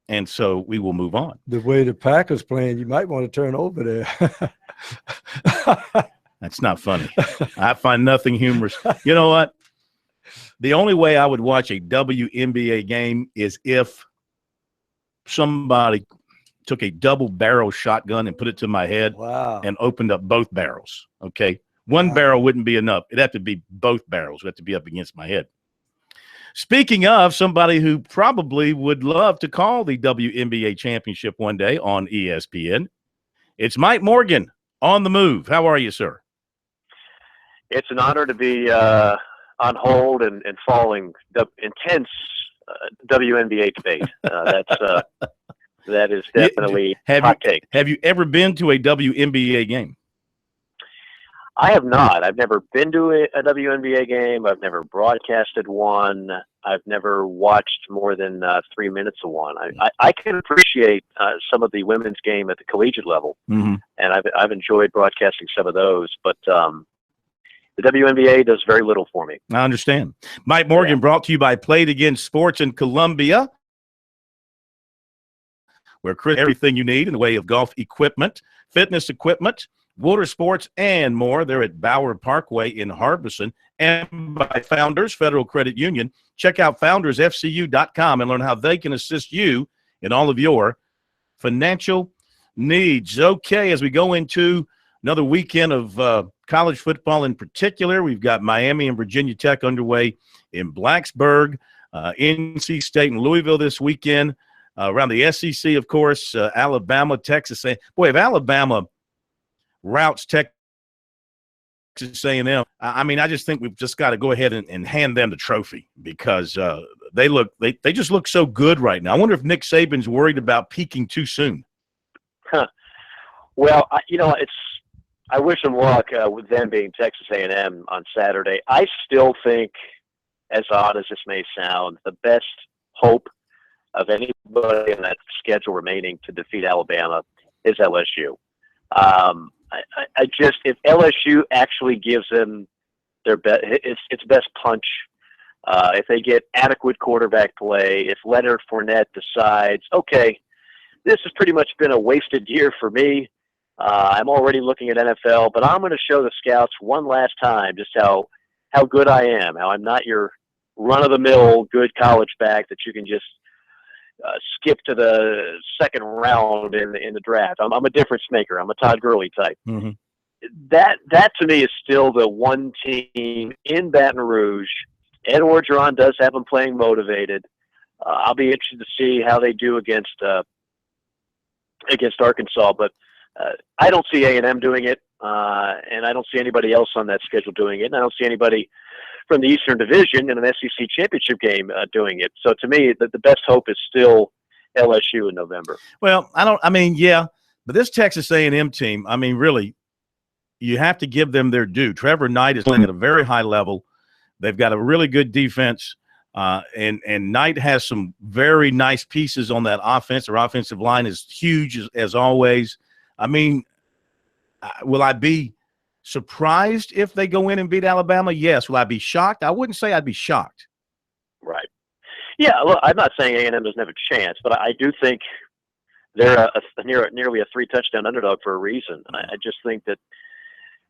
and so we will move on. The way the Packers playing, you might want to turn over there. That's not funny. I find nothing humorous. You know what? The only way I would watch a WNBA game is if somebody took a double-barrel shotgun and put it to my head and opened up both barrels, okay? One barrel wouldn't be enough. It'd have to be both barrels. It'd have to be up against my head. Speaking of somebody who probably would love to call the WNBA championship one day on ESPN, it's Mike Morgan on the move. How are you, sir? It's an honor to be on hold and following the intense WNBA debate. That is definitely hot take. Have you ever been to a WNBA game? I have not. I've never been to a WNBA game. I've never broadcasted one. I've never watched more than 3 minutes of one. I can appreciate some of the women's game at the collegiate level, and I've enjoyed broadcasting some of those, but the WNBA does very little for me. I understand. Mike Morgan brought to you by Played Again Sports in Columbia, where everything you need in the way of golf equipment, fitness equipment, water sports, and more. They're at Bauer Parkway in Harbison, and by Founders Federal Credit Union. Check out foundersfcu.com and learn how they can assist you in all of your financial needs. Okay, as we go into another weekend of college football in particular, we've got Miami and Virginia Tech underway in Blacksburg, NC State and Louisville this weekend. Around the SEC, of course, Alabama, Texas. Boy, if Alabama routes Texas A&M, I mean, I just think we've just got to go ahead and hand them the trophy because they just look so good right now. I wonder if Nick Saban's worried about peaking too soon. Well, I wish them luck with them being Texas A&M on Saturday. I still think, as odd as this may sound, the best hope of anybody in that schedule remaining to defeat Alabama is LSU. If LSU actually gives them their best, its best punch, if they get adequate quarterback play, if Leonard Fournette decides, okay, this has pretty much been a wasted year for me. I'm already looking at NFL, but I'm going to show the scouts one last time just how good I am, how I'm not your run-of-the-mill good college back that you can just skip to the second round in the draft. I'm a difference maker. I'm a Todd Gurley type. Mm-hmm. That to me is still the one team in Baton Rouge. Ed Orgeron does have them playing motivated. I'll be interested to see how they do against Arkansas, but I don't see A&M doing it, and I don't see anybody else on that schedule doing it, and I don't see anybody from the Eastern Division in an SEC championship game doing it. So to me, the best hope is still LSU in November. Well, but this Texas A&M team, I mean, really, you have to give them their due. Trevor Knight is playing at a very high level. They've got a really good defense, and Knight has some very nice pieces on that offense. Their offensive line is huge as always. I mean, will I be surprised if they go in and beat Alabama? Yes. Will I be shocked? I wouldn't say I'd be shocked. Right. Yeah, look, I'm not saying A&M doesn't have a chance, but I do think they're nearly a 3-touchdown underdog for a reason. I just think that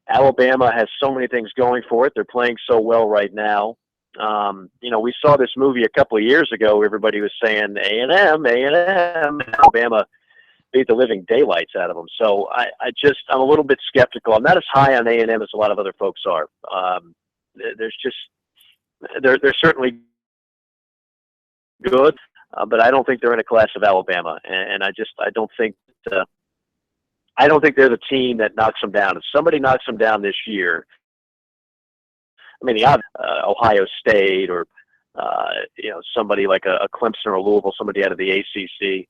Alabama has so many things going for it. They're playing so well right now. We saw this movie a couple of years ago. Everybody was saying A&M, and Alabama beat the living daylights out of them. So I'm a little bit skeptical. I'm not as high on A&M as a lot of other folks are. They're certainly good, but I don't think they're in a class of Alabama, and I don't think they're the team that knocks them down. If somebody knocks them down this year, I mean, Ohio State or somebody like a Clemson or a Louisville, somebody out of the ACC.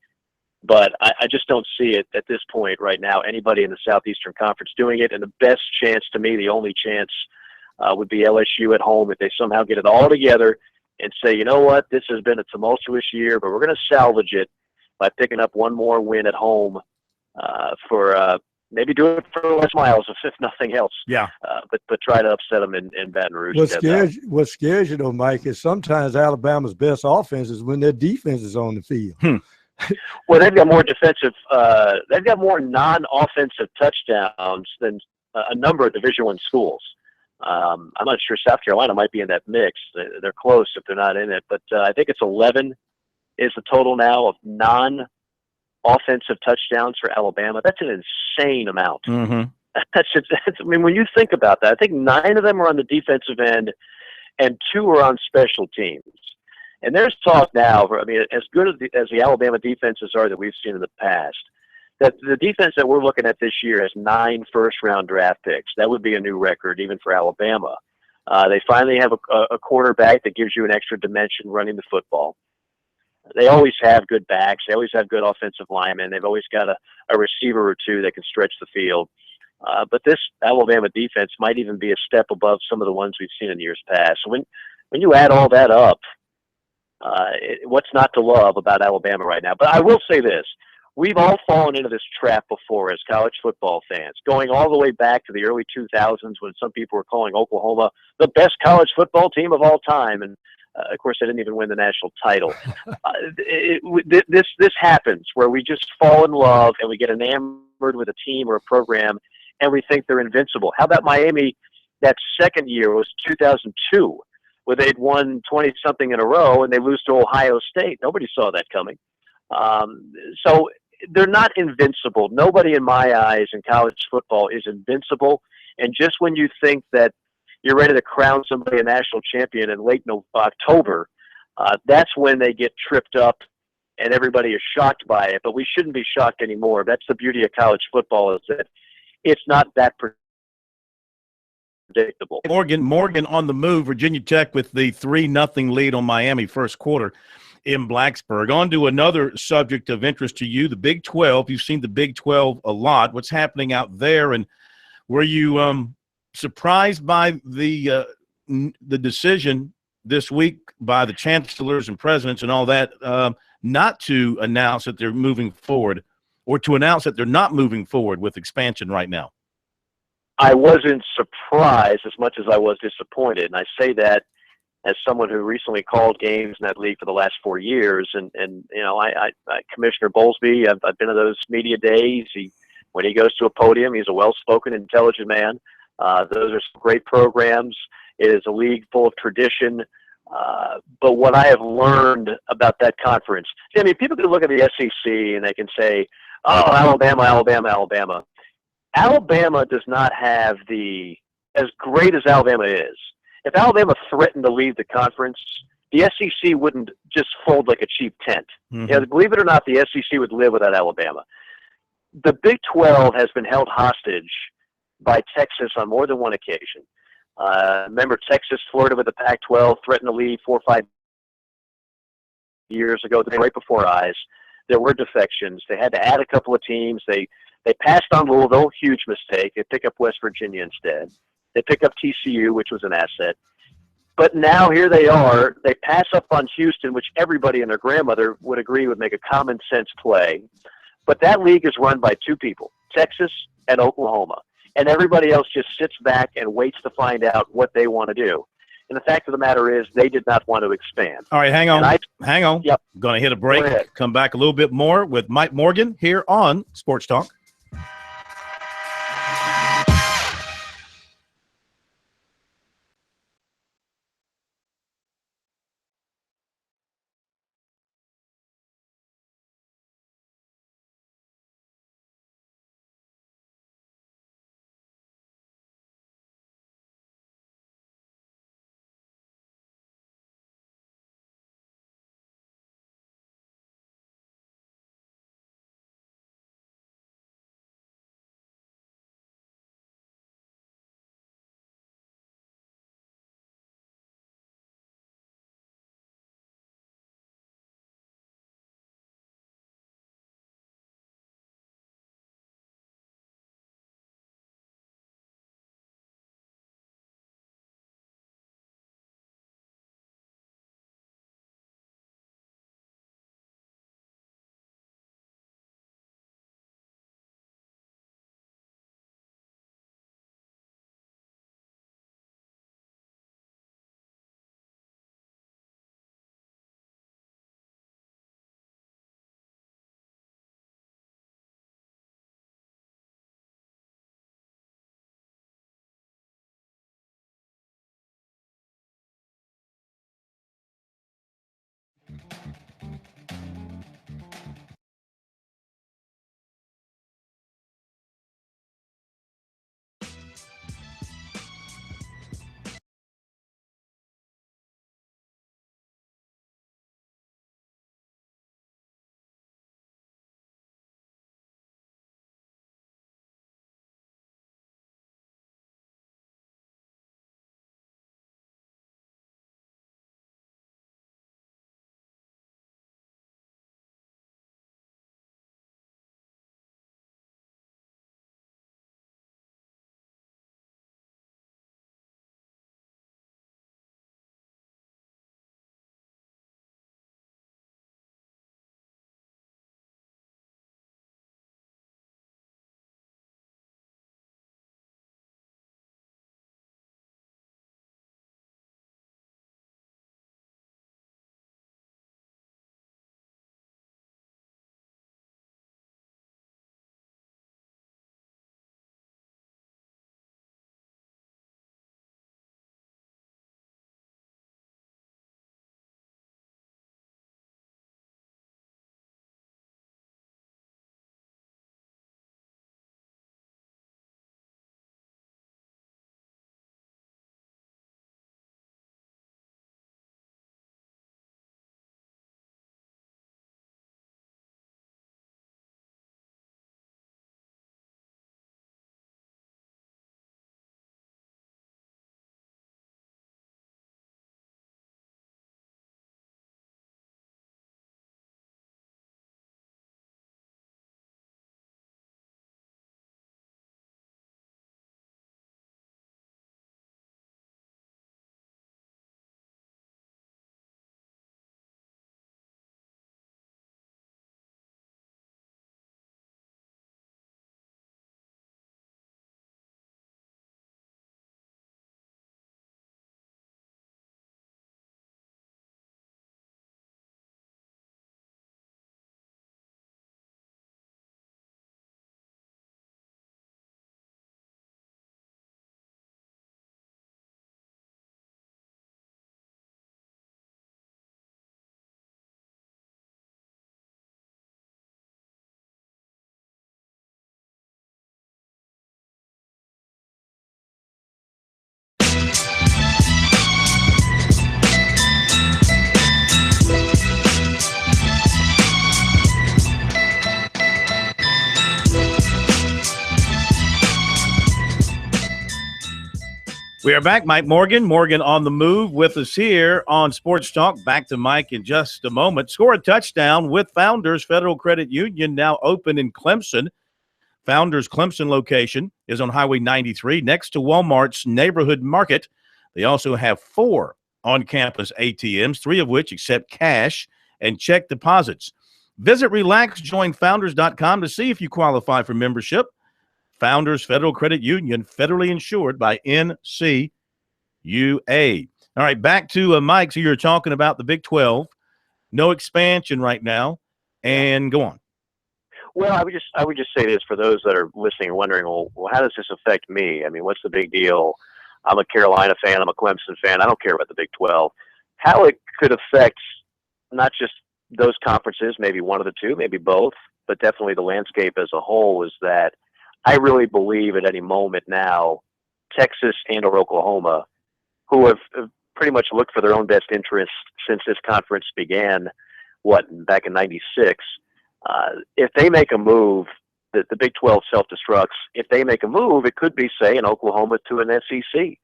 But I just don't see it at this point right now. Anybody in the Southeastern Conference doing it, and the best chance to me, the only chance, would be LSU at home if they somehow get it all together and say, you know what, this has been a tumultuous year, but we're going to salvage it by picking up one more win at home for maybe do it for Les Miles if nothing else. Yeah. But try to upset them in Baton Rouge. What scares you though, Mike, is sometimes Alabama's best offense is when their defense is on the field. Well, they've got more defensive. They've got more non-offensive touchdowns than a number of Division I schools. I'm not sure South Carolina might be in that mix. They're close if they're not in it, but I think it's 11 is the total now of non-offensive touchdowns for Alabama. That's an insane amount. Mm-hmm. I mean, when you think about that, I think 9 of them are on the defensive end and 2 are on special teams. And there's talk now, I mean, as good as the Alabama defenses are that we've seen in the past, that the defense that we're looking at this year has 9 first-round draft picks. That would be a new record even for Alabama. They finally have a quarterback that gives you an extra dimension running the football. They always have good backs. They always have good offensive linemen. They've always got a receiver or two that can stretch the field. But this Alabama defense might even be a step above some of the ones we've seen in years past. So when you add all that up, what's not to love about Alabama right now? But I will say this. We've all fallen into this trap before as college football fans, going all the way back to the early 2000s when some people were calling Oklahoma the best college football team of all time. And, of course, they didn't even win the national title. This happens where we just fall in love and we get enamored with a team or a program and we think they're invincible. How about Miami? That second year was 2002. Where they'd won 20-something in a row and they lose to Ohio State. Nobody saw that coming. So they're not invincible. Nobody in my eyes in college football is invincible. And just when you think that you're ready to crown somebody a national champion in late October, that's when they get tripped up and everybody is shocked by it. But we shouldn't be shocked anymore. That's the beauty of college football, is that it's not that predictable. Morgan on the move. Virginia Tech with the 3-0 lead on Miami first quarter in Blacksburg. On to another subject of interest to you, the Big 12. You've seen the Big 12 a lot. What's happening out there? And were you surprised by the decision this week by the chancellors and presidents and all that not to announce that they're moving forward, or to announce that they're not moving forward with expansion right now? I wasn't surprised as much as I was disappointed. And I say that as someone who recently called games in that league for the last 4 years. And I Commissioner Bowlesby, I've been to those media days. When he goes to a podium, he's a well-spoken, intelligent man. Those are some great programs. It is a league full of tradition. But what I have learned about that conference, I mean, people can look at the SEC and they can say, oh, Alabama. Alabama does not have as great as Alabama is. If Alabama threatened to leave the conference, the SEC wouldn't just fold like a cheap tent. Mm-hmm. Believe it or not, the SEC would live without Alabama. The Big 12 has been held hostage by Texas on more than one occasion. Remember, Texas flirted with the Pac-12, threatened to leave 4 or 5 years ago, right before our eyes. There were defections. They had to add a couple of teams. They passed on Louisville, huge mistake. They pick up West Virginia instead. They pick up TCU, which was an asset. But now here they are. They pass up on Houston, which everybody and their grandmother would agree would make a common sense play. But that league is run by 2 people, Texas and Oklahoma. And everybody else just sits back and waits to find out what they want to do. And the fact of the matter is they did not want to expand. All right, hang on. Yep. Going to hit a break. Come back a little bit more with Mike Morgan here on Sports Talk. We are back. Mike Morgan. Morgan on the move with us here on Sports Talk. Back to Mike in just a moment. Score a touchdown with Founders Federal Credit Union, now open in Clemson. Founders Clemson location is on Highway 93 next to Walmart's Neighborhood Market. They also have 4 on-campus ATMs, 3 of which accept cash and check deposits. Visit RelaxJoinFounders.com to see if you qualify for membership. Founders Federal Credit Union, federally insured by NCUA. All right, back to Mike. So you're talking about the Big 12. No expansion right now. And go on. Well, I would just say this for those that are listening and wondering, well, how does this affect me? I mean, what's the big deal? I'm a Carolina fan. I'm a Clemson fan. I don't care about the Big 12. How it could affect not just those conferences, maybe one of the two, maybe both, but definitely the landscape as a whole is that I really believe at any moment now, Texas and or Oklahoma, who have pretty much looked for their own best interests since this conference began, back in '96, if they make a move, the Big 12 self-destructs. If they make a move, it could be, say, an Oklahoma to an SEC.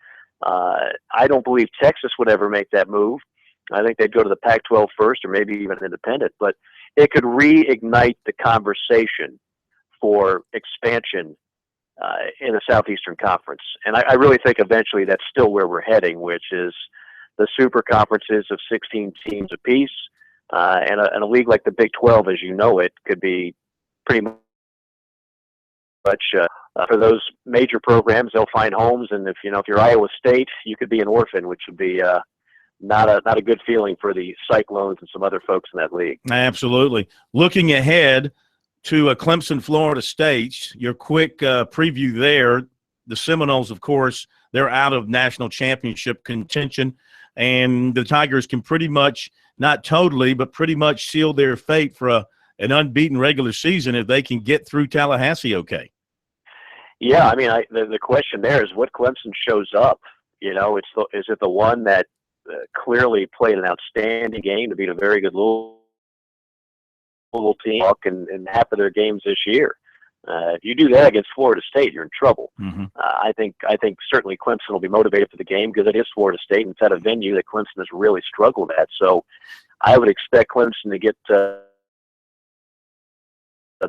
I don't believe Texas would ever make that move. I think they'd go to the Pac-12 first or maybe even independent. But it could reignite the conversation for expansion in the Southeastern Conference. And I really think eventually that's still where we're heading, which is the super conferences of 16 teams apiece. And a league like the Big 12, as you know it, could be pretty much for those major programs. They'll find homes, and if you're Iowa State, you could be an orphan, which would be not a good feeling for the Cyclones and some other folks in that league. Absolutely. Looking ahead to Clemson, Florida State, your quick preview there. The Seminoles, of course, they're out of national championship contention, and the Tigers can pretty much not totally, but pretty much seal their fate for an unbeaten regular season if they can get through Tallahassee okay. Yeah, I mean, the question there is what Clemson shows up. You know, is it the one that clearly played an outstanding game to beat a very good Louisville team in half of their games this year? If you do that against Florida State, you're in trouble. Mm-hmm. I think certainly Clemson will be motivated for the game because it is Florida State and it's at a venue that Clemson has really struggled at. So I would expect Clemson to get the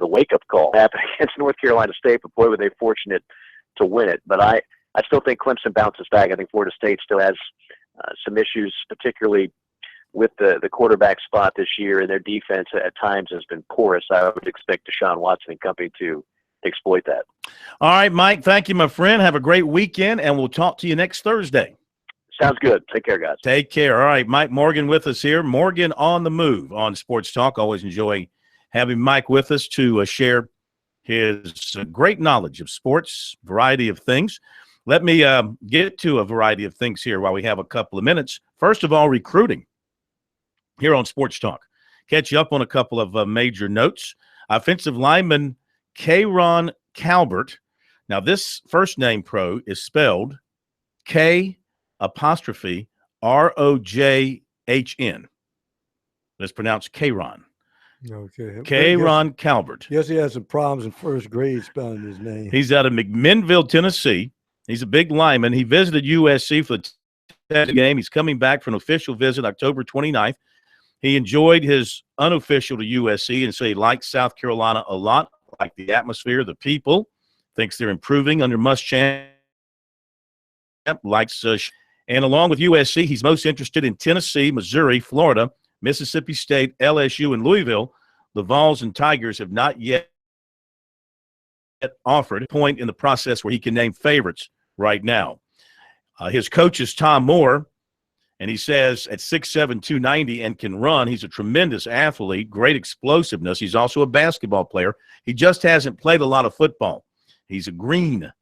wake-up call happen against North Carolina State, but boy, were they fortunate to win it. But I still think Clemson bounces back. I think Florida State still has some issues, particularly with the quarterback spot this year, and their defense at times has been porous. I would expect Deshaun Watson and company to exploit that. All right, Mike, thank you, my friend. Have a great weekend, and we'll talk to you next Thursday. Sounds good. Take care, guys. Take care. All right, Mike Morgan with us here. Morgan on the move on Sports Talk. Always enjoy having Mike with us to share his great knowledge of sports, variety of things. Let me get to a variety of things here while we have a couple of minutes. First of all, recruiting here on Sports Talk. Catch you up on a couple of major notes. Offensive lineman K'Ron Calbert. Now, this first name pro is spelled K''Rojhn. It's pronounced K'Ron. Okay. K'Ron Calbert. Yes, he had some problems in first grade spelling his name. He's out of McMinnville, Tennessee. He's a big lineman. He visited USC for the game. He's coming back for an official visit October 29th. He enjoyed his unofficial to USC and said he likes South Carolina a lot, like the atmosphere, the people, thinks they're improving under Muschamp, likes and along with USC, he's most interested in Tennessee, Missouri, Florida, Mississippi State, LSU, and Louisville. The Vols and Tigers have not yet offered a point in the process where he can name favorites right now. His coach is Tom Moore, and he says at 6'7", 290 and can run. He's a tremendous athlete, great explosiveness. He's also a basketball player. He just hasn't played a lot of football. He's a green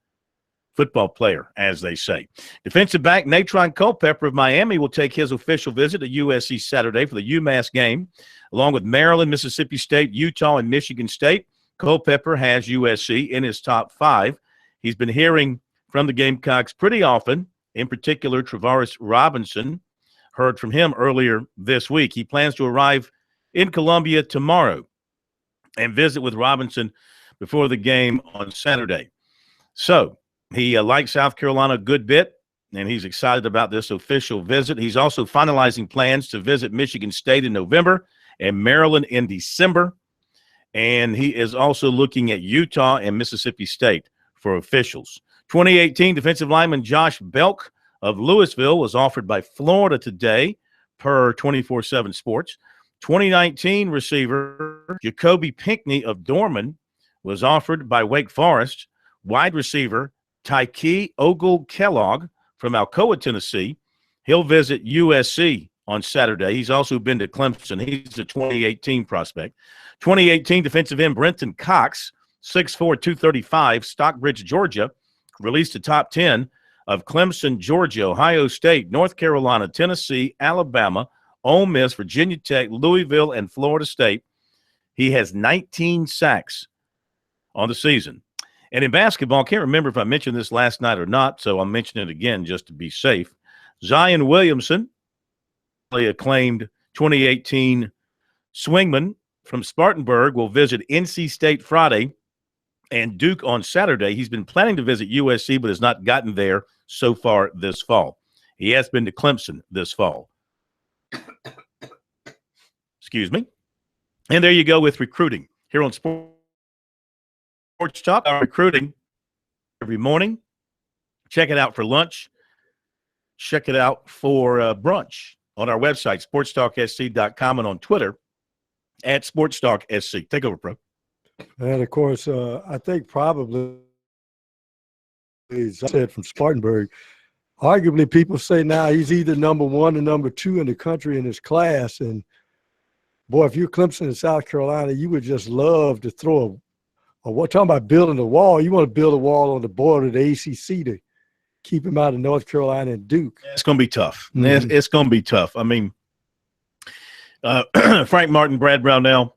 football player, as they say. Defensive back Natron Culpepper of Miami will take his official visit to USC Saturday for the UMass game, along with Maryland, Mississippi State, Utah, and Michigan State. Culpepper has USC in his top 5. He's been hearing from the Gamecocks pretty often, in particular Travaris Robinson. Heard from him earlier this week. He plans to arrive in Columbia tomorrow and visit with Robinson before the game on Saturday. So he likes South Carolina a good bit, and he's excited about this official visit. He's also finalizing plans to visit Michigan State in November and Maryland in December. And he is also looking at Utah and Mississippi State for officials. 2018 defensive lineman Josh Belk of Louisville was offered by Florida today, per 24/7 Sports. 2019 receiver Jacoby Pinckney of Dorman was offered by Wake Forest. Wide receiver Tyke Ogle-Kellogg from Alcoa, Tennessee. He'll visit USC on Saturday. He's also been to Clemson. He's a 2018 prospect. 2018 defensive end Brenton Cox, 6'4", 235, Stockbridge, Georgia, released the top 10 of Clemson, Georgia, Ohio State, North Carolina, Tennessee, Alabama, Ole Miss, Virginia Tech, Louisville, and Florida State. He has 19 sacks on the season. And in basketball, I can't remember if I mentioned this last night or not, so I'll mention it again just to be safe. Zion Williamson, the acclaimed 2018 swingman from Spartanburg, will visit NC State Friday and Duke on Saturday. He's been planning to visit USC, but has not gotten there so far this fall. He has been to Clemson this fall. Excuse me. And there you go with recruiting here on Sports Talk. Our recruiting every morning. Check it out for lunch. Check it out for brunch on our website, sportstalksc.com, and on Twitter at SportsTalkSC. Take over, Pro. And, of course, I think probably, as I said, from Spartanburg, arguably people say now he's either number 1 or number 2 in the country in his class. And, boy, if you're Clemson in South Carolina, you would just love to throw talking about building a wall. You want to build a wall on the border of the ACC to keep him out of North Carolina and Duke. It's going to be tough. Mm-hmm. It's going to be tough. I mean, Frank Martin, Brad Brownell,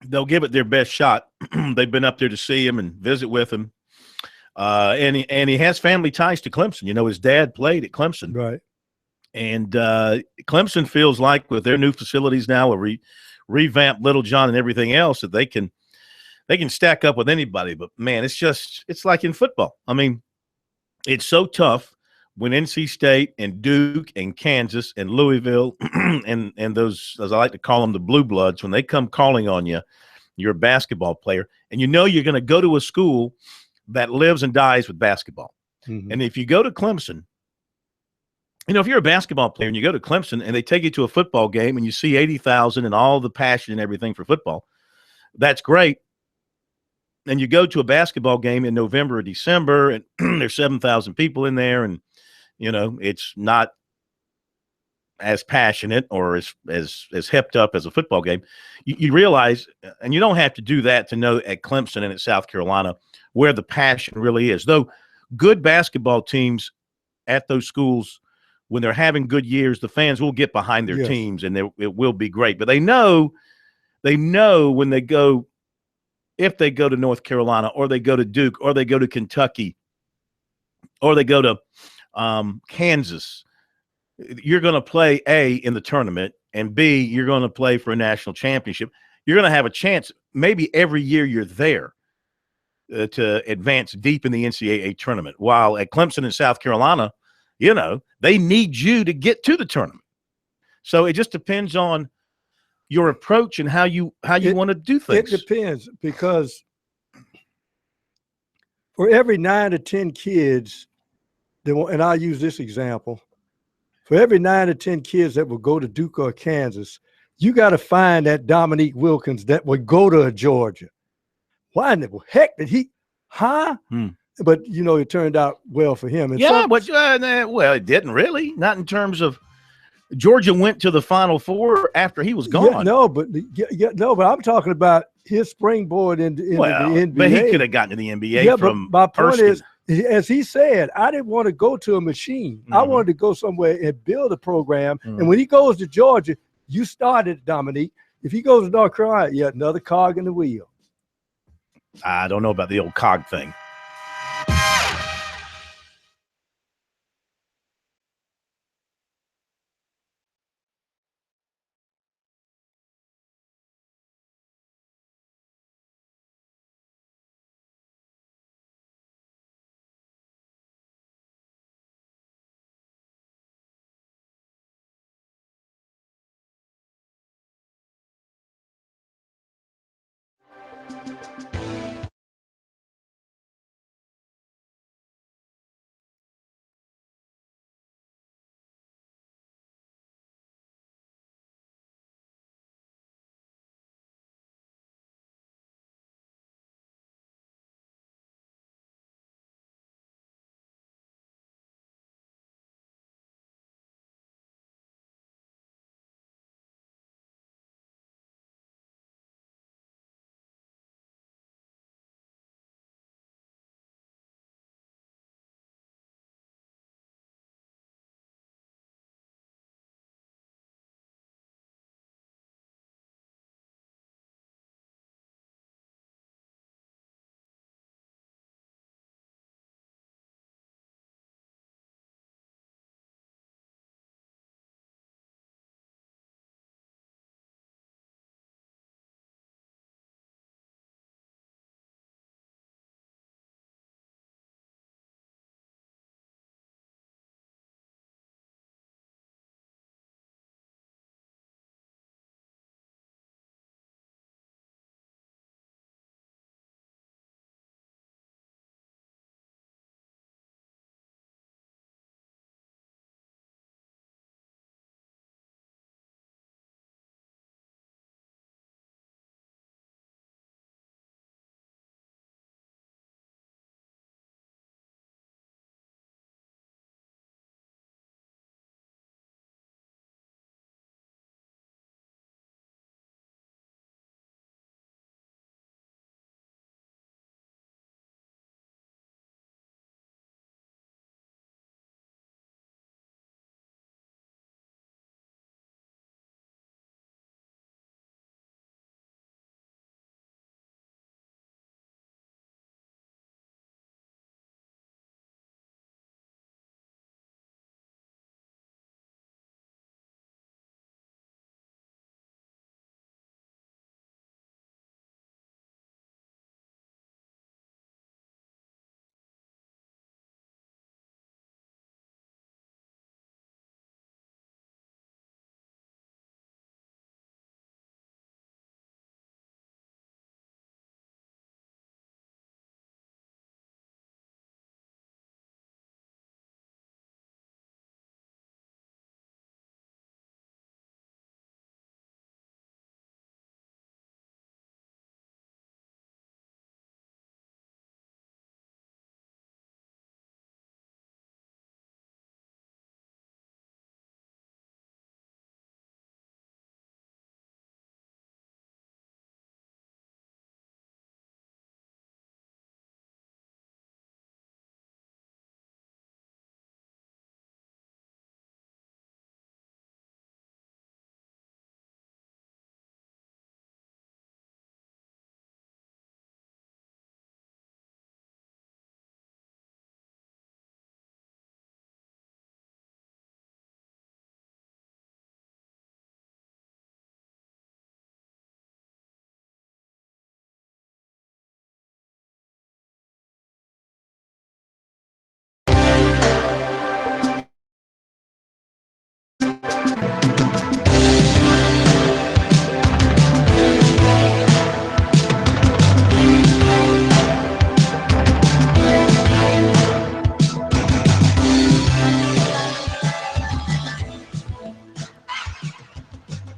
they'll give it their best shot. They've been up there to see him and visit with him. And he has family ties to Clemson. You know, his dad played at Clemson. Right. And Clemson feels like with their new facilities now, a revamped Littlejohn and everything else, that they can stack up with anybody. But, man, it's like in football. I mean, it's so tough when NC State and Duke and Kansas and Louisville and those, as I like to call them, the blue bloods, when they come calling on you, you're a basketball player, and you know you're going to go to a school that lives and dies with basketball. Mm-hmm. And if you go to Clemson, you know, if you're a basketball player and you go to Clemson and they take you to a football game and you see 80,000 and all the passion and everything for football, that's great. And you go to a basketball game in November or December and there's 7,000 people in there, and, you know, it's not as passionate or as hepped up as a football game. You realize, and you don't have to do that to know at Clemson and at South Carolina where the passion really is. Though good basketball teams at those schools, when they're having good years, the fans will get behind their teams and it will be great. But they know when they go, if they go to North Carolina or they go to Duke or they go to Kentucky or they go to Kansas, you're going to play A, in the tournament, and B, you're going to play for a national championship. You're going to have a chance maybe every year you're there to advance deep in the NCAA tournament. While at Clemson and South Carolina, you know, they need you to get to the tournament. So it just depends on your approach and how you want to do things. It depends, because for every 9 to 10 kids, and I'll use this example, for every 9 to 10 kids that will go to Duke or Kansas, you got to find that Dominique Wilkins that would go to Georgia. Why in the heck did he? But, you know, it turned out well for him. And well, it didn't really. Not in terms of Georgia went to the Final Four after he was gone. But I'm talking about his springboard into the NBA. But he could have gotten to the NBA from but my point Erskine. is, as he said, I didn't want to go to a machine. Mm-hmm. I wanted to go somewhere and build a program. Mm-hmm. And when he goes to Georgia, you started, Dominique. If he goes to North Carolina, another cog in the wheel. I don't know about the old cog thing.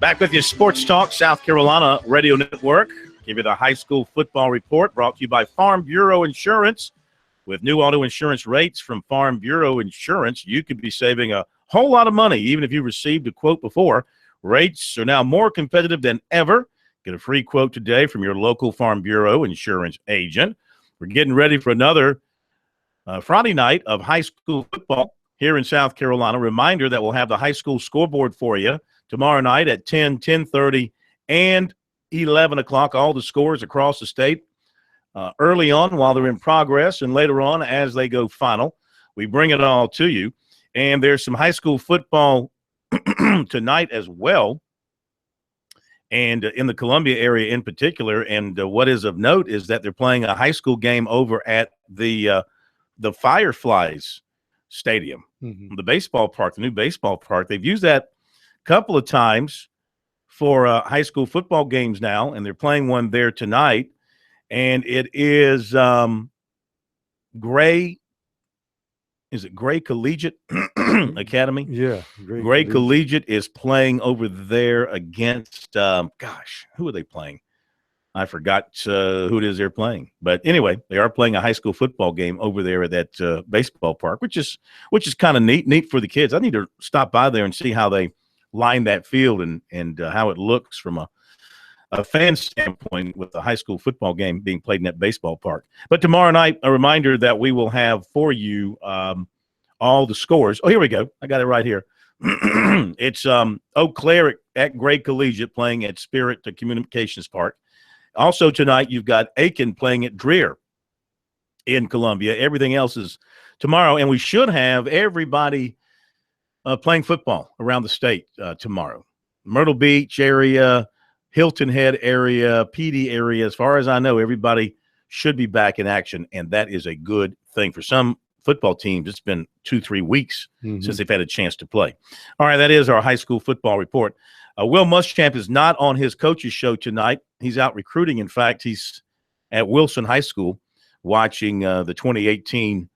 Back with you, Sports Talk, South Carolina Radio Network. Give you the high school football report brought to you by Farm Bureau Insurance. With new auto insurance rates from Farm Bureau Insurance, you could be saving a whole lot of money, even if you received a quote before. Rates are now more competitive than ever. Get a free quote today from your local Farm Bureau Insurance agent. We're getting ready for another Friday night of high school football here in South Carolina. Reminder that we'll have the high school scoreboard for you tomorrow night at 10, 10:30, and 11 o'clock. All the scores across the state early on while they're in progress, and later on as they go final. We bring it all to you. And there's some high school football tonight as well, and in the Columbia area in particular. And what is of note is that they're playing a high school game over at the Fireflies Stadium, the baseball park, the new baseball park. They've used that a couple of times for high school football games now, and they're playing one there tonight. And it is Gray Collegiate Academy? Yeah. Gray Collegiate is playing over there against, who are they playing? I forgot who it is they're playing. But anyway, they are playing a high school football game over there at that baseball park, which is kind of neat for the kids. I need to stop by there and see how they line that field and how it looks from a fan standpoint with the high school football game being played in that baseball park. But tomorrow night, a reminder that we will have for you all the scores. Oh, here we go. I got it right here. It's Eau Claire at Gray Collegiate playing at Spirit Communications Park. Also tonight, you've got Aiken playing at Dreer in Columbia. Everything else is tomorrow, and we should have everybody playing football around the state tomorrow. Myrtle Beach area, Hilton Head area, PD area. As far as I know, everybody should be back in action, and that is a good thing. For some football teams, it's been 2-3 weeks since they've had a chance to play. All right, that is our high school football report. Will Muschamp is not on his coach's show tonight. He's out recruiting. In fact, he's at Wilson High School watching the 2018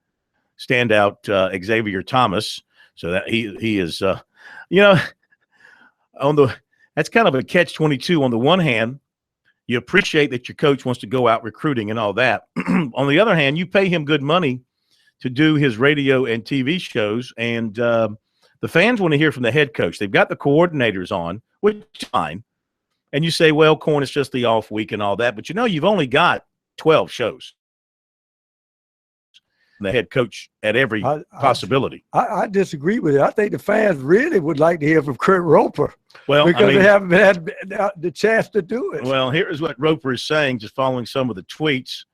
standout Xavier Thomas. So that he is, that's kind of a catch-22. On the one hand, you appreciate that your coach wants to go out recruiting and all that. On the other hand, you pay him good money to do his radio and TV shows, and the fans want to hear from the head coach. They've got the coordinators on, which is fine. And you say, well, Corn, it's just the off week and all that. But, you've only got 12 shows. The head coach at every possibility. I disagree with it. I think the fans really would like to hear from Kurt Roper. Well, because they haven't had the chance to do it. Well, here's what Roper is saying, just following some of the tweets.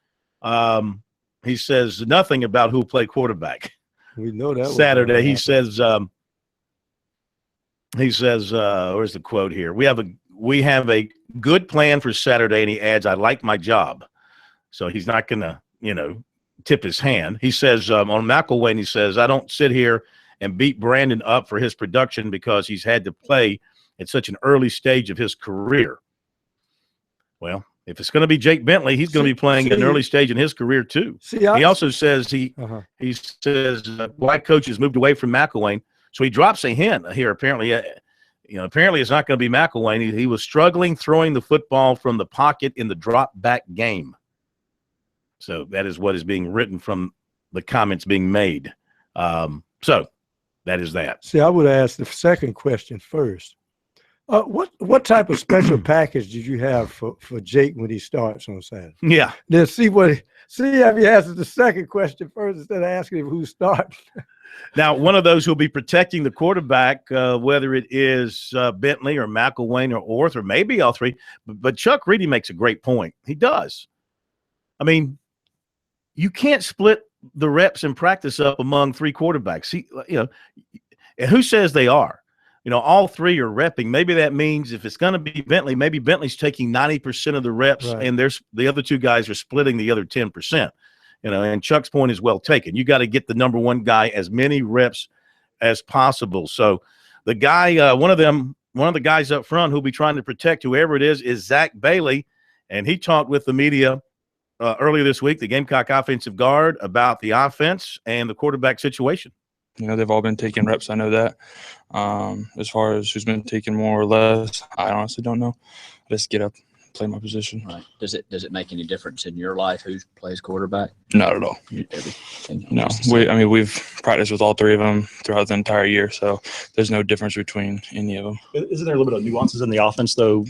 He says nothing about who'll play quarterback. We know that Saturday. He says, where's the quote here? We have a good plan for Saturday, and he adds, I like my job. So he's not going to, tip his hand. He says on McElwain, he says, I don't sit here and beat Brandon up for his production because he's had to play at such an early stage of his career. Well, if it's going to be Jake Bentley, he's going to be playing at an early stage in his career too. He also says he says black coaches moved away from McElwain, so he drops a hint here. Apparently, apparently it's not going to be McElwain. He was struggling throwing the football from the pocket in the drop back game. So that is what is being written from the comments being made. So that is that. See, I would ask the second question first. What type of special package did you have for Jake when he starts on Saturday? Yeah. Then see if he answers the second question first instead of asking him who starts. Now, one of those who'll be protecting the quarterback, whether it is Bentley or McElwain or Orth or maybe all three, but Chuck Reedy makes a great point. He does. I mean, you can't split the reps in practice up among three quarterbacks. And who says they are? All three are repping. Maybe that means if it's going to be Bentley, maybe Bentley's taking 90% of the reps, right, and the other two guys are splitting the other 10%. And Chuck's point is well taken. You got to get the number one guy as many reps as possible. So the guy, one of the guys up front who'll be trying to protect whoever it is Zach Bailey, and he talked with the media earlier this week, the Gamecock offensive guard, about the offense and the quarterback situation. they've all been taking reps. I know that. As far as who's been taking more or less, I honestly don't know. I just get up, play my position. Right. Does it make any difference in your life who plays quarterback? Not at all. No. We've practiced with all three of them throughout the entire year, so there's no difference between any of them. Isn't there a little bit of nuances in the offense, though,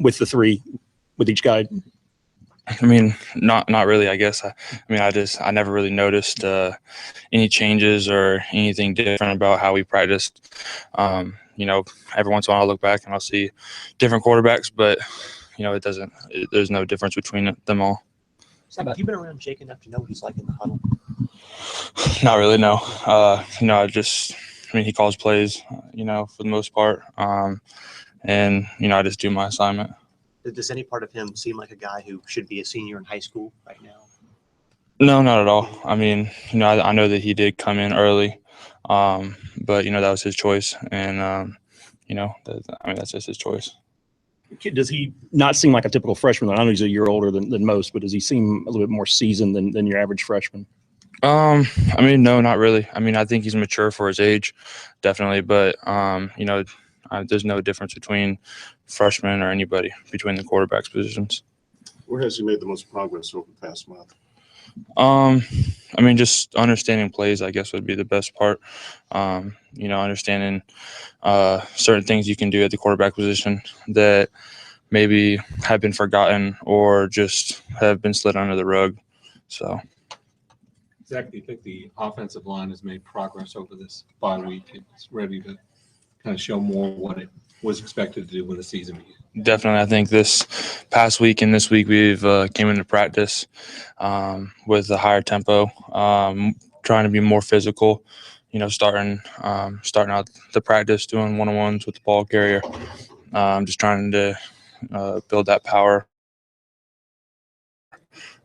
with the three, with each guy? Not really, I guess. I never really noticed any changes or anything different about how we practiced. Every once in a while I'll look back and I'll see different quarterbacks, but there's no difference between them all. Have you been around Jake enough to know what he's like in the huddle? Not really, no. He calls plays, for the most part. And I just do my assignment. Does any part of him seem like a guy who should be a senior in high school right now? No, not at all. I know that he did come in early, but that was his choice, and that's just his choice. Does he not seem like a typical freshman? I know he's a year older than most, but does he seem a little bit more seasoned than your average freshman? No, not really. I think he's mature for his age, definitely, but there's no difference between freshmen or anybody between the quarterbacks positions. Where has he made the most progress over the past month? Just understanding plays, I guess, would be the best part. Understanding certain things you can do at the quarterback position that maybe have been forgotten or just have been slid under the rug. So, Zach, do you think the offensive line has made progress over this bye week? It's ready to kind of show more what it was expected to do when the season began? Definitely. I think this past week and this week we've came into practice with a higher tempo, trying to be more physical, starting out the practice doing one-on-ones with the ball carrier, just trying to build that power,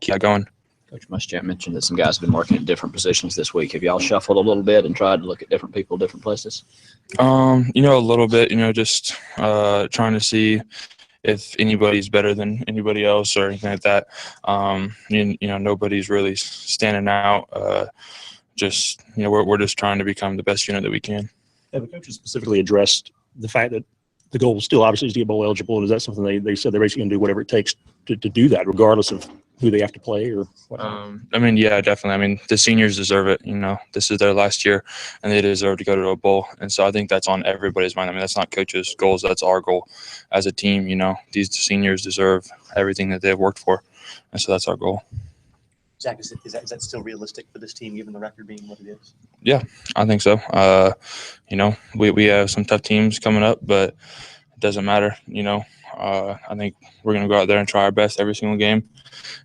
keep that going. Coach Muschamp mentioned that some guys have been working at different positions this week. Have y'all shuffled a little bit and tried to look at different people, different places? A little bit, just trying to see if anybody's better than anybody else or anything like that. Nobody's really standing out. We're just trying to become the best unit that we can. Have the coaches specifically addressed the fact that the goal still obviously is to get bowl eligible? And is that something they said they're basically going to do whatever it takes to do that, regardless of who they have to play or whatever? Yeah, definitely. The seniors deserve it. This is their last year, and they deserve to go to a bowl. And so I think that's on everybody's mind. that's not coaches' goals. That's our goal as a team. These seniors deserve everything that they've worked for, and so that's our goal. Zach, is that still realistic for this team, given the record being what it is? Yeah, I think so. We have some tough teams coming up, but it doesn't matter. I think we're going to go out there and try our best every single game.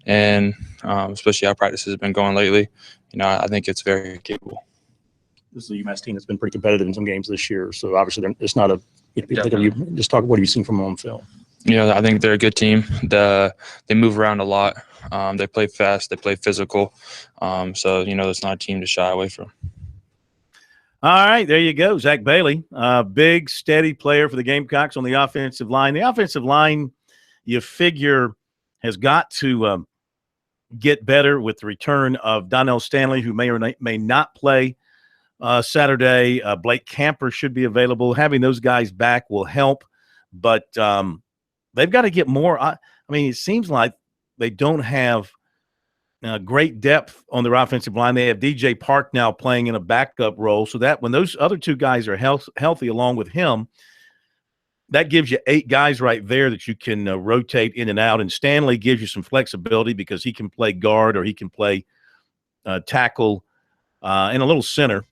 And especially how practice has been going lately, I think it's very capable. This is a UMass team that's been pretty competitive in some games this year. So obviously it's not a people think of you. Just talk, what have you seen from them on film? I think they're a good team. They move around a lot. They play fast. They play physical. So, it's not a team to shy away from. All right, there you go. Zach Bailey, big, steady player for the Gamecocks on the offensive line. The offensive line, you figure, has got to get better with the return of Donnell Stanley, who may or may not play Saturday. Blake Camper should be available. Having those guys back will help, but they've got to get more. It seems like they don't have great depth on their offensive line. They have DJ Park now playing in a backup role, so that when those other two guys are healthy along with him, that gives you 8 guys right there that you can rotate in and out. And Stanley gives you some flexibility because he can play guard or he can play tackle and a little center.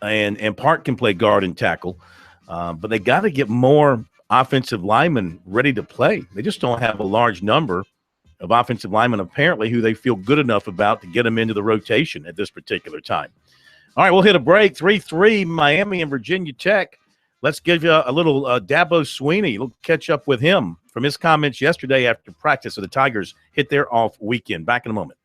And Park can play guard and tackle. But they got to get more offensive linemen ready to play. They just don't have a large number of offensive linemen, apparently, who they feel good enough about to get them into the rotation at this particular time. All right, we'll hit a break. 3-3, Miami and Virginia Tech. Let's give you a little Dabo Swinney. We'll catch up with him from his comments yesterday after practice of the Tigers hit their off weekend. Back in a moment.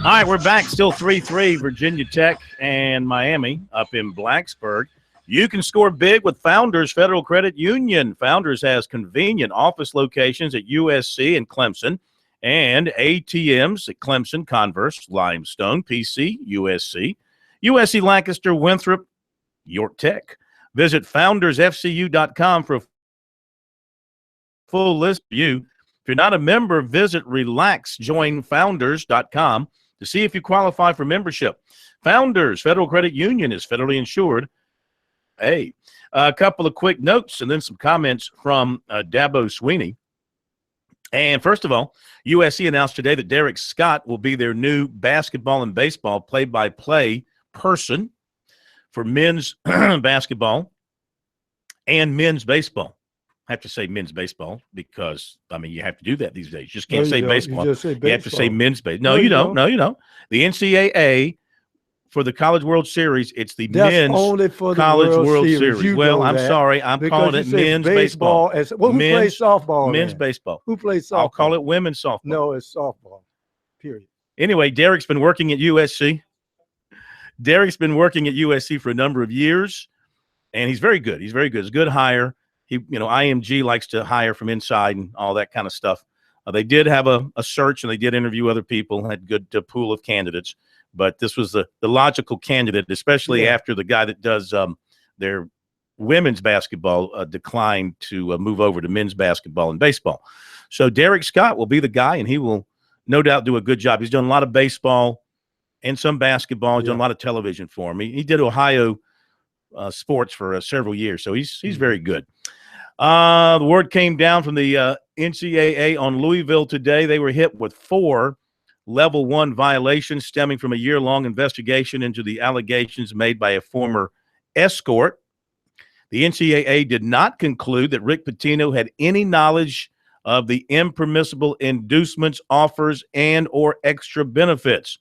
All right, we're back. Still 3-3, Virginia Tech and Miami up in Blacksburg. You can score big with Founders Federal Credit Union. Founders has convenient office locations at USC and Clemson and ATMs at Clemson, Converse, Limestone, PC, USC, Lancaster, Winthrop, York Tech. Visit foundersfcu.com for a full list of you. If you're not a member, visit relaxjoinfounders.com to see if you qualify for membership. Founders Federal Credit Union is federally insured. Hey, a couple of quick notes and then some comments from Dabo Sweeney. And first of all, USC announced today that Derek Scott will be their new basketball and baseball play-by-play person for men's basketball and men's baseball. I have to say men's baseball because, I mean, you have to do that these days. You just can't say baseball. You just say baseball. You have to say men's baseball. No, you don't. No, you don't. The NCAA for the College World Series, it's the men's only for the College World Series. Well, I'm sorry. I'm calling it men's baseball. Well, who plays softball? Men's baseball. Who plays softball? I'll call it women's softball. No, it's softball, period. Anyway, Derek's been working at USC. Derek's been working at USC for a number of years, and he's very good. He's very good. It's a good hire. IMG likes to hire from inside and all that kind of stuff. They did have a search, and they did interview other people, had a good pool of candidates. But this was the logical candidate, especially after the guy that does their women's basketball declined to move over to men's basketball and baseball. So Derek Scott will be the guy, and he will no doubt do a good job. He's done a lot of baseball and some basketball. He's done a lot of television for him. He did Ohio sports for several years, so he's very good. The word came down from the NCAA on Louisville today. They were hit with 4 Level 1 violations stemming from a year-long investigation into the allegations made by a former escort. The NCAA did not conclude that Rick Pitino had any knowledge of the impermissible inducements, offers, and or extra benefits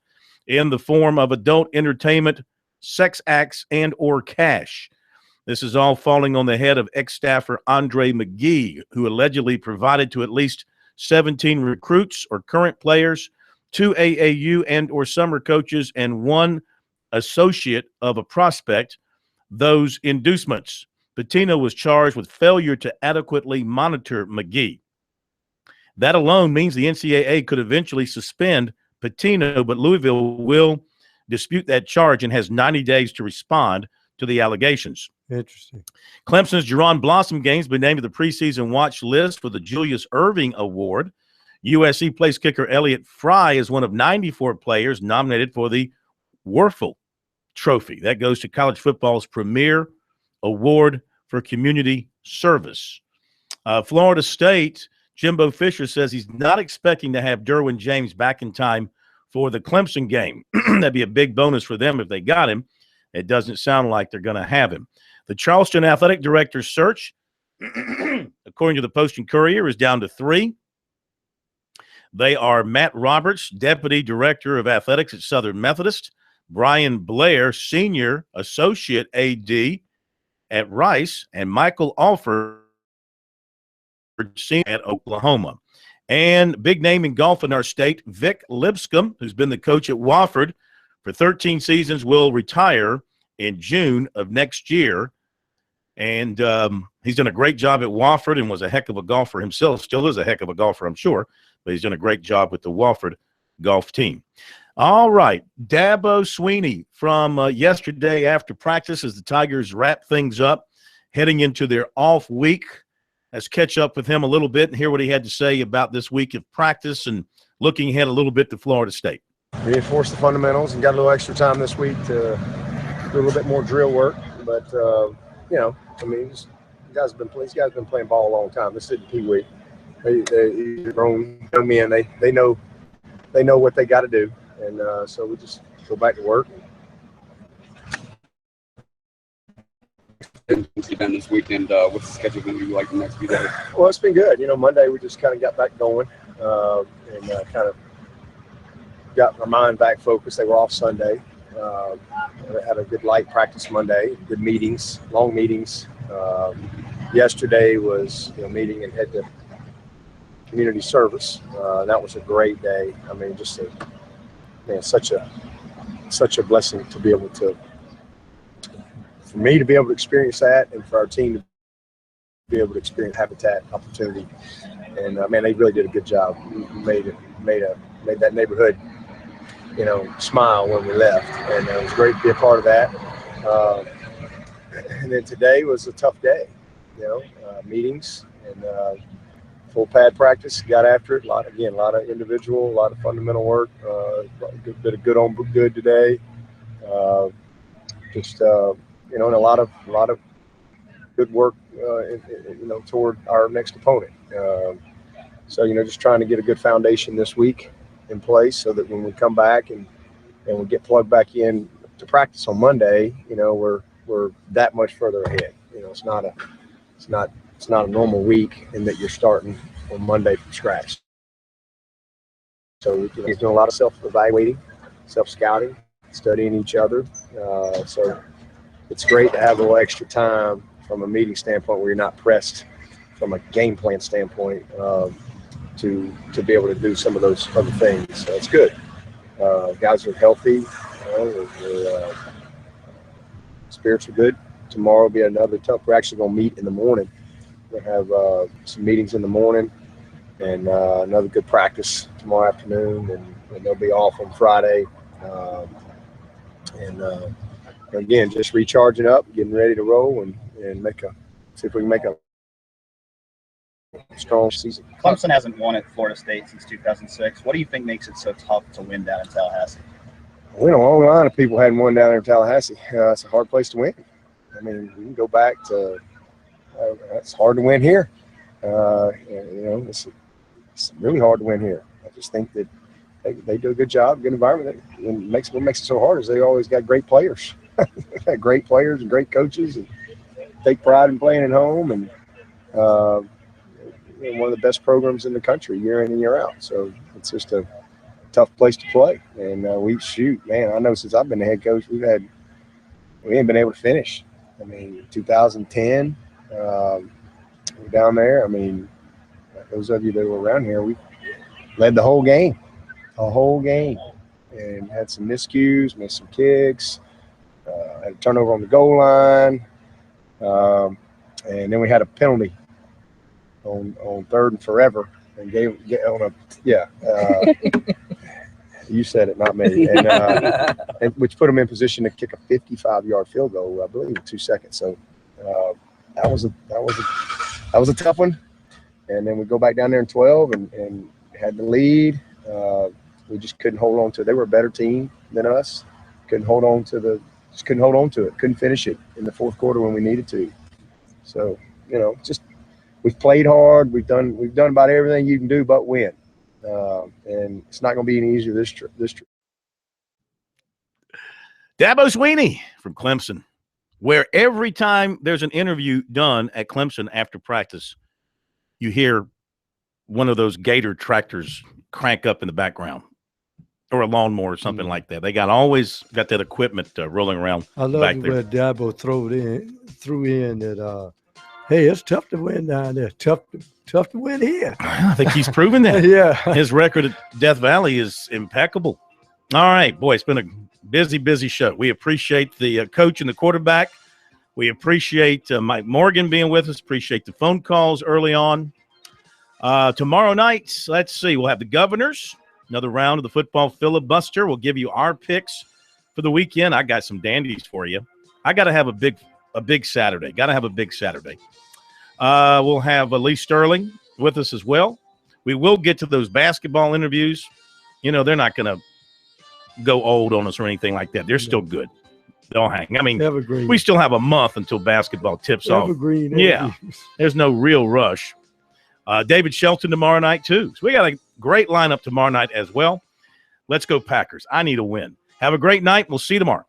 in the form of adult entertainment, sex acts, and or cash. This is all falling on the head of ex-staffer Andre McGee, who allegedly provided to at least 17 recruits or current players, 2 AAU and or summer coaches, and 1 associate of a prospect those inducements. Pitino was charged with failure to adequately monitor McGee. That alone means the NCAA could eventually suspend Pitino, but Louisville will dispute that charge and has 90 days to respond to the allegations. Interesting. Clemson's Jerron Blossom game's been named to the preseason watch list for the Julius Erving Award. USC place kicker Elliott Fry is one of 94 players nominated for the Werfel Trophy. That goes to college football's premier award for community service. Florida State, Jimbo Fisher says he's not expecting to have Derwin James back in time for the Clemson game. That'd be a big bonus for them if they got him. It doesn't sound like they're going to have him. The Charleston athletic director's search, according to the Post-and-Courier, is down to 3. They are Matt Roberts, Deputy Director of Athletics at Southern Methodist, Brian Blair, Senior Associate AD at Rice, and Michael Alford, Senior at Oklahoma. And big name in golf in our state, Vic Lipscomb, who's been the coach at Wofford for 13 seasons, will retire in June of next year. And he's done a great job at Wofford and was a heck of a golfer himself. Still is a heck of a golfer, I'm sure. But he's done a great job with the Wofford golf team. All right, Dabo Sweeney from yesterday after practice as the Tigers wrap things up, heading into their off week. Let's catch up with him a little bit and hear what he had to say about this week of practice and looking ahead a little bit to Florida State. Reinforce the fundamentals and got a little extra time this week to do a little bit more drill work. But, these guys have been playing ball a long time. This isn't Pee Wee. They're grown young men. They know what they got to do. And so we just go back to work. And then this weekend, what's the schedule going to be like the next few days? Well, it's been good. Monday we just kind of got back going and kind of got our mind back focused. They were off Sunday. Had a good light practice Monday, good meetings, long meetings. Yesterday was meeting and head to community service. That was a great day. I mean, just man, such a blessing to be able to, for me to be able to experience that, and for our team to be able to experience Habitat opportunity. And man, they really did a good job. Made that neighborhood, smile when we left, and it was great to be a part of that. And then today was a tough day, meetings and full pad practice. Got after it. A lot of individual, a lot of fundamental work. A bit of good on good today. And a lot of good work, toward our next opponent. So just trying to get a good foundation this week in place, so that when we come back and we get plugged back in to practice on Monday, we're that much further ahead. It's not a normal week in that you're starting on Monday from scratch. So he's doing a lot of self-evaluating, self-scouting, studying each other. So it's great to have a little extra time from a meeting standpoint where you're not pressed from a game plan standpoint to be able to do some of those other things. So it's good. Guys are healthy. Spirits are good. Tomorrow will be another tough. We're actually going to meet in the morning. We'll have some meetings in the morning and another good practice tomorrow afternoon, and they'll be off on Friday. Again, just recharging up, getting ready to roll, and see if we can make a strong season. Clemson hasn't won at Florida State since 2006. What do you think makes it so tough to win down in Tallahassee? We know a long line of people hadn't won down there in Tallahassee. It's a hard place to win. I mean, we can go back to it's hard to win here. It's really hard to win here. I just think that they do a good job, good environment. And what makes it so hard is they always got great players. They've got great players and great coaches, and take pride in playing at home, and one of the best programs in the country year in and year out. So it's just a tough place to play. And I know since I've been the head coach, we ain't been able to finish. I mean, 2010, we're down there. I mean, those of you that were around here, we led the whole game, and had some miscues, missed some kicks, had a turnover on the goal line, and then we had a penalty on third and forever, and you said it, not me, and which put them in position to kick a 55-yard field goal, I believe, in 2 seconds. So that was a tough one. And then we go back down there in 12 and had the lead. We just couldn't hold on to it. They were a better team than us. Couldn't hold on to it. Couldn't finish it in the fourth quarter when we needed to. So we've played hard. We've done about everything you can do but win. And it's not going to be any easier this trip. Dabo Swinney from Clemson, where every time there's an interview done at Clemson after practice, you hear one of those Gator tractors crank up in the background, or a lawnmower or something like that. They always got that equipment rolling around. I love back there. where Dabo threw in that. Hey, it's tough to win down there. Tough to win here. I think he's proven that. Yeah. His record at Death Valley is impeccable. All right, boy, it's been a busy show. We appreciate the coach and the quarterback. We appreciate Mike Morgan being with us. Appreciate the phone calls early on. Tomorrow night, let's see, we'll have the Governors, another round of the football filibuster. We'll give you our picks for the weekend. I got some dandies for you. I got to have a big Saturday. We'll have Lee Sterling with us as well. We will get to those basketball interviews. They're not going to go old on us or anything like that. They're still good. They'll hang. I mean, Evergreen. We still have a month until basketball tips Evergreen. off. Yeah, there's no real rush. David Shelton tomorrow night, too. So we got a great lineup tomorrow night as well. Let's go Packers. I need a win. Have a great night. We'll see you tomorrow.